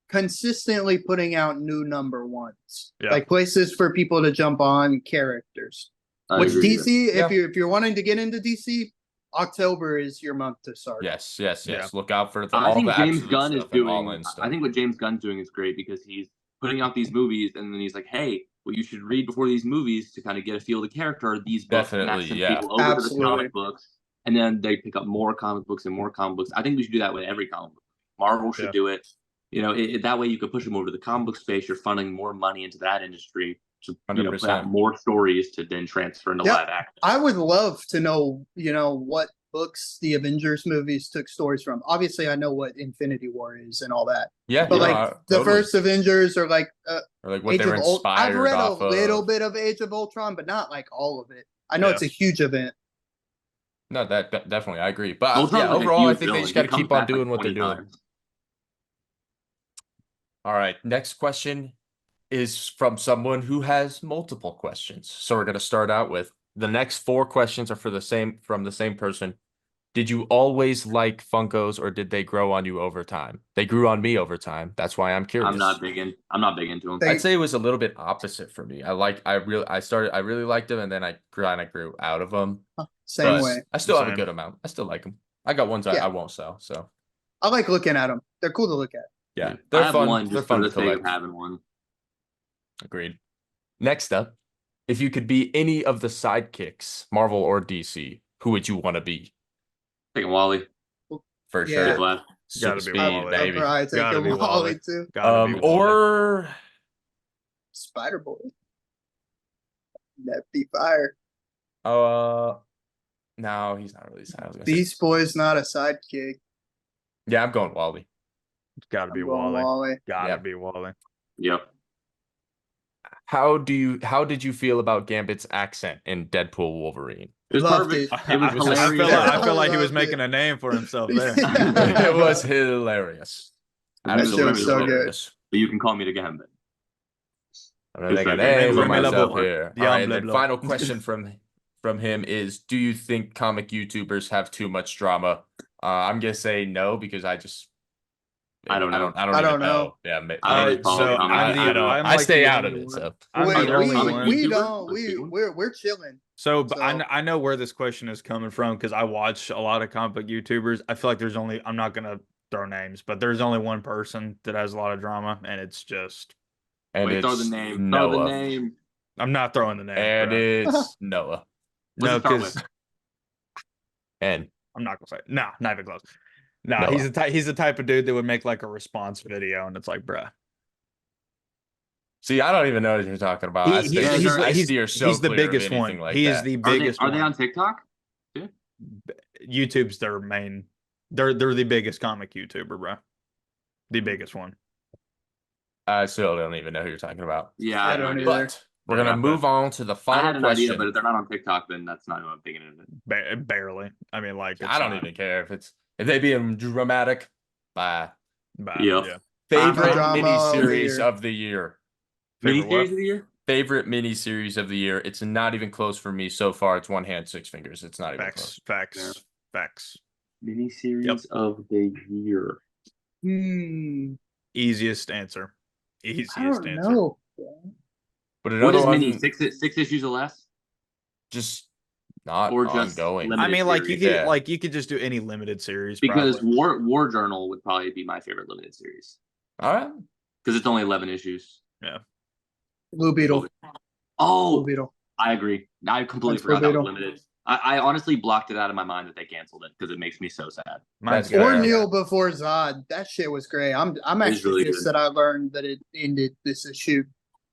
S3: consistently putting out new number ones,
S4: Yeah.
S3: like places for people to jump on characters.
S2: I
S3: Which
S2: agree with you.
S3: DC,
S1: Yeah.
S3: if you're wanting to get into DC, October is your month to start.
S1: Yes.
S4: Yeah.
S1: Look out for
S2: I
S1: all
S2: think
S1: the
S2: James
S1: absolute
S2: Gunn is
S1: stuff and
S2: doing.
S1: all-in stuff.
S2: I think what James Gunn's doing is great because he's putting out these movies and then he's like, "Hey, what you should read before these movies to kind of get a feel of the character are these books." And that
S1: Definitely,
S2: sends
S1: yeah.
S2: people over to the
S3: Absolutely.
S2: comic books, and then they pick up more comic books and more comic books. I think we should do that with every comic book. Marvel should
S4: Yeah.
S2: do it. You know, that way you could push them over to the comic book space. You're funneling more money into that industry to put out
S1: 100%.
S2: more stories to then transfer into
S3: Yeah.
S2: live action.
S3: I would love to know, what books the Avengers movies took stories from. Obviously, I know what Infinity War is and all that,
S1: Yeah,
S3: but
S1: no,
S3: like the
S1: totally.
S3: first Avengers or like
S1: or like what
S3: Age
S1: they were
S3: of Ultron. I've
S1: inspired
S3: read a
S1: off
S3: little
S1: of.
S3: bit of Age of Ultron, but not like all of it. I know
S4: Yeah.
S3: it's a huge event.
S1: No, that definitely I agree. But
S2: Ultron's
S1: yeah,
S2: like a
S1: overall, I
S2: huge
S1: think they
S2: villain.
S1: just
S2: He
S1: got to
S2: comes
S1: keep on
S2: back, like,
S1: doing what they're
S2: 20
S1: doing.
S2: times.
S1: All right, next question is from someone who has multiple questions. So we're going to start out with the next 4 questions are from the same person. Did you always like Funkos or did they grow on you over time? They grew on me over time. That's why I'm curious.
S2: I'm not big into them.
S3: They-
S1: I'd say it was a little bit opposite for me. I really liked them and then I kind of grew out of them.
S3: Same
S1: But
S3: way.
S1: I still have a
S4: Same.
S1: good amount. I still like them. I got ones
S3: Yeah.
S1: I won't sell. So
S3: I like looking at them. They're cool to look at.
S1: yeah,
S2: I
S1: they're
S2: have
S1: fun.
S2: one
S1: They're
S2: just
S1: fun
S2: for
S1: to
S2: the sake of
S1: collect.
S2: having one.
S1: Agreed. Next up, if you could be any of the sidekicks, Marvel or DC, who would you want to be?
S2: Taking Wally.
S1: For
S3: Yeah.
S2: Big
S1: sure.
S2: left.
S4: Gotta
S1: Super
S4: be
S1: speed,
S4: Wally.
S3: I'd
S1: baby.
S3: probably take
S4: Gotta
S3: a
S4: be
S3: Wally
S4: Wally.
S3: too.
S4: gotta be Wally.
S1: Or
S3: Spider Boy. That'd be fire.
S1: no, he's not really sad. I was gonna say-
S3: Beast Boy's not a sidekick.
S1: Yeah, I'm going
S4: gotta be
S3: I'm going
S4: Wally.
S3: Wally.
S4: Gotta
S1: Yep.
S4: be Wally.
S2: Yep.
S1: how did you feel about Gambit's accent in Deadpool Wolverine?
S2: It was
S3: Loved
S2: perfect.
S3: it.
S2: It was hilarious.
S4: I feel like he was
S3: Loved
S4: making
S3: it.
S4: a name for himself there.
S1: It was hilarious.
S3: That shit was so good.
S1: hilarious.
S2: But you can call me the Gambit.
S1: I'm gonna make a
S2: It's
S1: name for
S2: okay.
S1: myself
S2: Formidable.
S1: here.
S4: Yeah,
S1: All right, and then
S4: blah, blah.
S1: final question from him is: do you think comic YouTubers have too much drama? I'm gonna say no because I
S2: don't know.
S3: I
S1: even
S3: don't know.
S1: Yeah,
S2: I don't really follow
S4: So
S2: comics.
S1: I
S4: like
S1: stay
S4: the
S1: out of
S4: only
S1: it.
S4: one.
S1: So
S4: I'm
S3: We,
S4: the
S2: there
S4: only
S2: comic
S4: one.
S3: we
S2: YouTubers?
S3: don't.
S2: Let's do one.
S3: We're chilling.
S4: So, but
S3: So-
S4: I know where this question is coming from because I watch a lot of comic book YouTubers. I feel like there's only, I'm not gonna throw names, but there's only one person that has a lot of drama, and it's just,
S1: and
S2: Wait,
S1: it's
S2: throw the name.
S1: Noah.
S2: Throw the name.
S4: I'm not throwing the name.
S1: And
S4: bro.
S1: it's Noah.
S2: What's
S4: No,
S2: it start
S4: because
S2: with?
S1: And
S4: I'm not gonna say it. No, not even close. No,
S1: Noah.
S4: he's the type of dude that would make like a response video, and it's like, bruh.
S1: see, I don't even know what you're talking about. I
S2: he's-
S1: steer so
S4: he's the
S1: clear of
S4: biggest
S1: anything
S4: one.
S1: like
S4: He
S1: that.
S4: is the
S2: Are they,
S4: biggest
S2: are they
S4: one.
S2: on TikTok?
S4: YouTube's their main. They're the biggest comic YouTuber, bro. The biggest one.
S1: I still don't even know who you're talking about.
S2: Yeah,
S3: I
S2: I
S3: don't
S2: don't
S3: either.
S1: But we're gonna
S4: Yeah,
S1: move on to the
S2: I
S1: final
S2: had an
S1: question.
S2: idea, but if they're not on TikTok, then that's not who I'm thinking of.
S4: Barely. I mean, like,
S1: I don't even care if they being dramatic. Bye.
S2: Yep.
S4: Yeah.
S1: Favorite
S3: Drama of the
S1: miniseries
S3: year.
S1: of the year.
S4: Favorite what?
S2: Miniseries of the year?
S1: Favorite miniseries of the year. It's not even close for me so far. It's one hand, six fingers. It's not even close.
S4: Facts.
S2: Miniseries of the year.
S4: Easiest answer.
S3: I
S4: Easiest
S3: don't
S4: answer.
S3: know.
S1: But
S2: What
S1: another
S2: is
S1: one,
S2: mini? Six issues or less?
S1: just not
S2: Or just
S1: ongoing.
S2: limited
S4: I mean, like you
S2: series?
S4: could
S1: Yeah.
S4: you could just do any limited series
S2: Because
S4: probably.
S2: War Journal would probably be my favorite limited series
S1: All right.
S2: because it's only 11 issues.
S3: Blue Beetle. Blue
S2: Oh,
S3: Beetle.
S2: I agree. I completely
S3: That's Blue
S2: forgot that
S3: Beetle.
S2: was limited. I honestly blocked it out of my mind that they canceled it because it makes me so sad.
S4: Mine's
S1: That's
S3: Or
S1: fair.
S3: Neil before Zod. That shit was great. I'm
S2: It's
S3: actually
S2: really
S3: pissed
S2: good.
S3: that I learned that it ended this issue.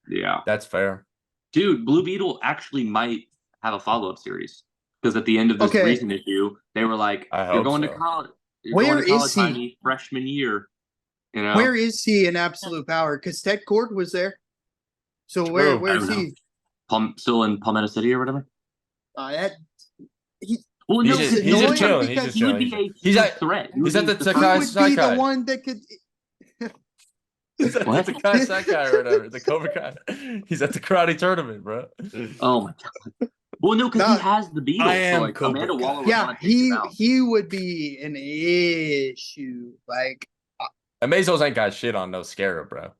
S2: Yeah,
S1: That's fair.
S2: dude, Blue Beetle actually might have a follow-up series because at the end of this
S3: Okay.
S2: recent issue, they were like,
S1: I
S2: "You're
S1: hope
S2: going to
S1: so.
S2: college. You're
S3: Where
S2: going to college,
S3: is he?
S2: Jaime, freshman year." You know,
S3: Where is he in absolute power? Because Ted Cord was there. So
S1: True.
S3: where's
S2: I don't
S3: he?
S2: still in Palmetto City or whatever.
S3: That he
S2: Well,
S1: He's
S2: no,
S1: just-
S2: because
S1: he's just
S3: annoying
S1: chilling. He's
S3: because
S1: just
S2: he would
S1: chilling.
S2: be a
S1: He's
S2: huge
S1: at-
S2: threat.
S1: he's at the
S3: he
S1: Takai
S3: would be the
S1: Sakai.
S3: one that could.
S1: He's at
S2: What?
S1: the Kai Sakai or whatever. The Cobra Kai. He's at the karate tournament, bro.
S2: Oh my god. Well, no, because
S3: No,
S2: he has the Beetle.
S4: I am
S2: So like
S4: Cobra
S2: Amanda
S4: Kai.
S2: Waller would
S3: Yeah,
S2: want to take him out.
S3: he would be an issue. Like
S1: Amazos ain't got shit on no Scarab, bro.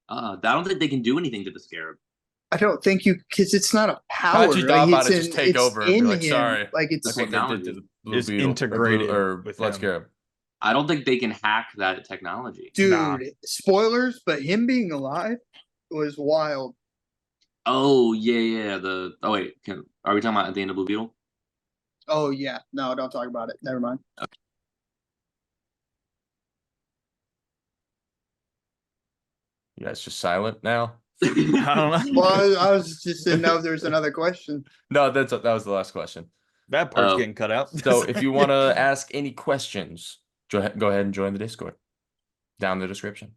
S2: I don't think they can do anything to the Scarab.
S3: I don't think you because it's not a power.
S1: Kaji
S3: Like,
S1: Daba
S3: it's
S1: to just take
S3: it's
S1: over and be
S3: in
S1: like,
S3: him.
S1: sorry.
S3: Like it's
S1: That's what they did to the Blue
S4: It's
S1: Beetle.
S4: integrated
S1: or
S4: with
S1: Blood
S4: him.
S1: Scarab.
S2: I don't think they can hack that technology.
S3: dude.
S4: Nah.
S3: Spoilers, but him being alive was wild.
S2: Oh yeah. Oh wait, are we talking about at the end of Blue Beetle?
S3: Oh yeah, no, don't talk about it. Never mind.
S1: You guys just silent now?
S4: I don't know.
S3: Well, I was just didn't know if there's another question.
S1: No, that was the last question.
S4: That part's
S2: Oh.
S4: getting cut out.
S1: So if you want to ask any questions, go ahead and join the Discord. Down in the description.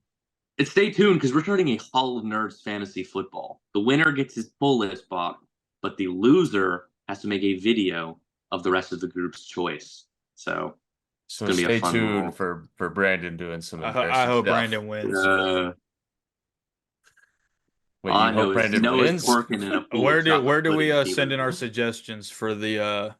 S2: And stay tuned because we're starting a Hall of Nerds fantasy football. The winner gets his full list box, but the loser has to make a video of the rest of the group's choice. So
S1: So
S2: gonna be a
S1: stay
S2: fun
S1: tuned
S2: roll.
S1: for Brandon doing some
S4: I
S1: embarrassing
S4: hope
S1: stuff.
S4: Brandon wins.
S1: Wait,
S2: all I
S1: you
S2: know
S1: hope
S2: is
S1: Brandon
S2: Noah's
S1: wins?
S2: twerking in a pool
S4: Where
S2: of
S4: do
S2: chocolate
S4: we
S2: pudding, he
S4: send in
S2: would
S4: our
S2: win.
S4: suggestions for the
S1: Yeah,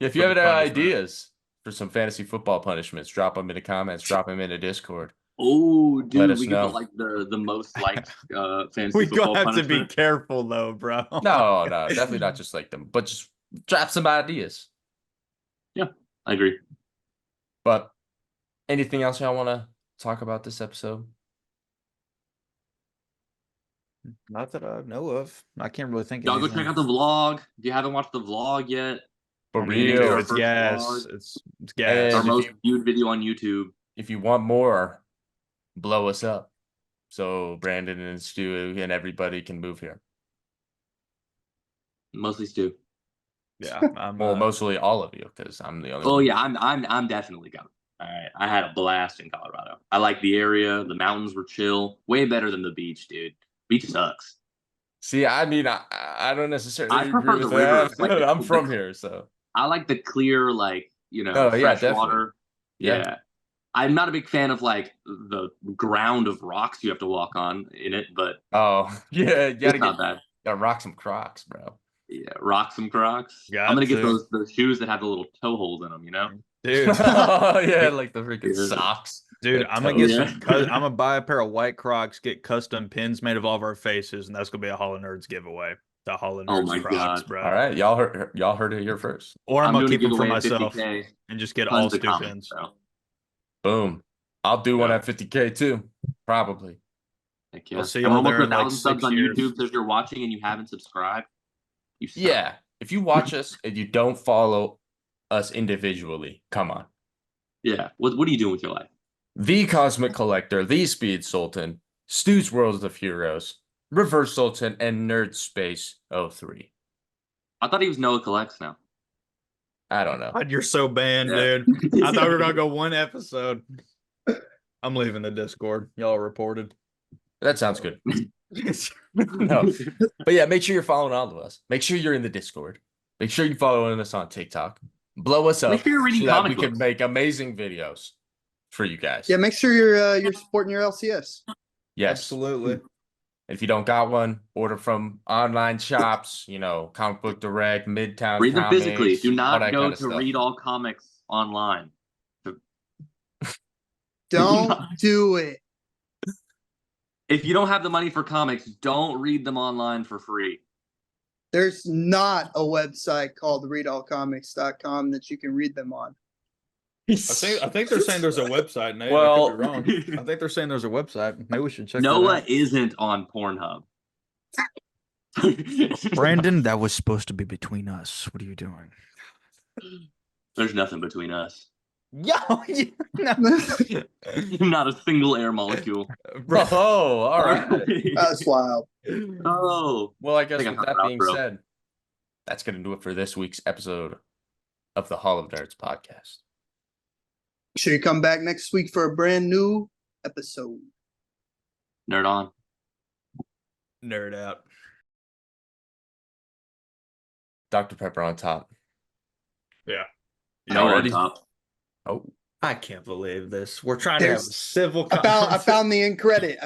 S1: if you
S4: for
S1: have
S4: the
S1: any
S4: punishment?
S1: ideas for some fantasy football punishments, drop them in the comments, drop them in the Discord.
S2: Oh,
S1: Let
S2: dude,
S1: us
S2: we
S1: know.
S2: could put like the most liked fantasy
S4: we
S2: football
S4: gonna have to be
S2: punishment.
S4: careful though, bro.
S1: No, definitely not just like them, but just drop some ideas.
S2: I agree.
S1: But anything else y'all want to talk about this episode?
S4: Not that I know of. I can't really think of
S2: Y'all go
S4: anything.
S2: check out the vlog. If you haven't watched the vlog yet,
S1: For
S2: I mean,
S1: real.
S2: our
S4: It's
S2: first
S4: gas.
S2: vlog.
S4: It's
S2: it's
S4: gas.
S2: our
S1: And if
S2: most
S1: you-
S2: viewed video on YouTube.
S1: If you want more, blow us up. So Brandon and Stu and everybody can move here.
S2: Mostly Stu.
S4: Yeah. I'm,
S1: Well, mostly all of you, because I'm the only
S2: Oh
S1: one.
S2: yeah, I'm definitely coming. All right, I had a blast in Colorado. I like the area. The mountains were chill, way better than the beach, dude. Beach sucks.
S1: See, I mean, I don't necessarily
S2: I
S1: agree
S2: prefer
S1: with
S2: the river,
S1: that.
S2: like
S1: I'm from here, so.
S2: I like the clear, like,
S1: Oh yeah,
S2: fresh
S1: definitely.
S2: water.
S1: Yeah.
S2: Yeah. I'm not a big fan of like the ground of rocks you have to walk on in it, but
S1: Oh yeah, you gotta
S2: it's not bad.
S1: gotta rock some Crocs, bro.
S2: Yeah, rocks and Crocs. I'm
S4: Got
S2: gonna get
S4: to.
S2: those shoes that have the little toe holes in them.
S4: Dude.
S1: Oh yeah, like the freaking
S2: Yeah.
S1: socks.
S4: Dude,
S1: that
S4: I'm gonna
S1: toes.
S4: get
S2: Yeah.
S4: some. I'm gonna buy a pair of white Crocs, get custom pins made of all of our faces, and that's gonna be a Hall of Nerds giveaway. The Hall of
S2: Oh
S4: Nerds
S2: my
S4: Crocs,
S2: God.
S4: bro.
S1: All right, y'all heard it here first.
S4: Or I'm
S2: I'm
S4: gonna
S2: doing a
S4: keep them for
S2: giveaway at
S4: myself
S2: 50K.
S4: and just get all
S2: Tons of
S4: Stu
S2: comments.
S4: pins.
S2: So
S1: Boom. I'll do one
S2: Yeah.
S1: at 50K too, probably.
S2: heck
S4: We'll
S2: yeah.
S4: see
S2: And we're
S4: y'all
S2: almost
S4: there
S2: a
S4: in like
S2: 1,000 subs
S4: 6
S2: on
S4: years.
S2: YouTube. So if you're watching and you haven't subscribed, you suck.
S1: Yeah, if you watch us and you don't follow us individually, come on.
S2: Yeah. What are you doing with your life?
S1: The Cosmic Collector, the Speed Sultan, Stu's Worlds of Heroes, Reverse Sultan, and Nerd Space 03.
S2: I thought he was Noah Collects now.
S1: I don't know.
S4: God, you're so banned,
S2: Yeah.
S4: dude. I thought we were gonna go one episode. I'm leaving the Discord. Y'all reported.
S1: That sounds good. No. But yeah, make sure you're following all of us. Make sure you're in the Discord. Make sure you're following us on TikTok. Blow us up
S2: Make sure you're reading
S1: so that we
S2: comic
S1: can
S2: books.
S1: make amazing videos for you guys.
S3: Yeah, make sure you're supporting your LCS.
S1: Yes.
S4: Absolutely.
S1: If you don't got one, order from online shops, Comic Book Direct, Midtown
S2: Read them
S1: Comics,
S2: physically. Do
S1: all
S2: not
S1: that
S2: go
S1: kind of
S2: to
S1: stuff.
S2: read all comics online.
S3: Don't do it.
S2: If you don't have the money for comics, don't read them online for free.
S3: There's not a website called readallcomics.com that you can read them on.
S4: I think they're saying there's a website, Nate.
S1: Well-
S4: I could be wrong. I think they're saying there's a website. Maybe we should check that
S2: Noah
S4: out.
S2: isn't on Pornhub.
S4: Brandon, that was supposed to be between us. What are you doing?
S2: There's nothing between us.
S4: Yo,
S2: Not a single air molecule.
S1: Oh, all right.
S3: That's wild.
S2: Oh.
S1: Well, I guess
S2: think I
S1: with
S2: found
S1: that
S2: it out,
S1: being
S2: bro.
S1: said, that's going to do it for this week's episode of the Hall of Nerds podcast.
S3: Make sure you come back next week for a brand new episode.
S2: Nerd on.
S4: Nerd out.
S1: Dr. Pepper on top.
S4: Yeah.
S2: Y'all
S1: ready?
S2: on top.
S1: Oh,
S4: I can't believe this. We're trying to have a
S3: There's-
S4: civil
S3: I found the end credit.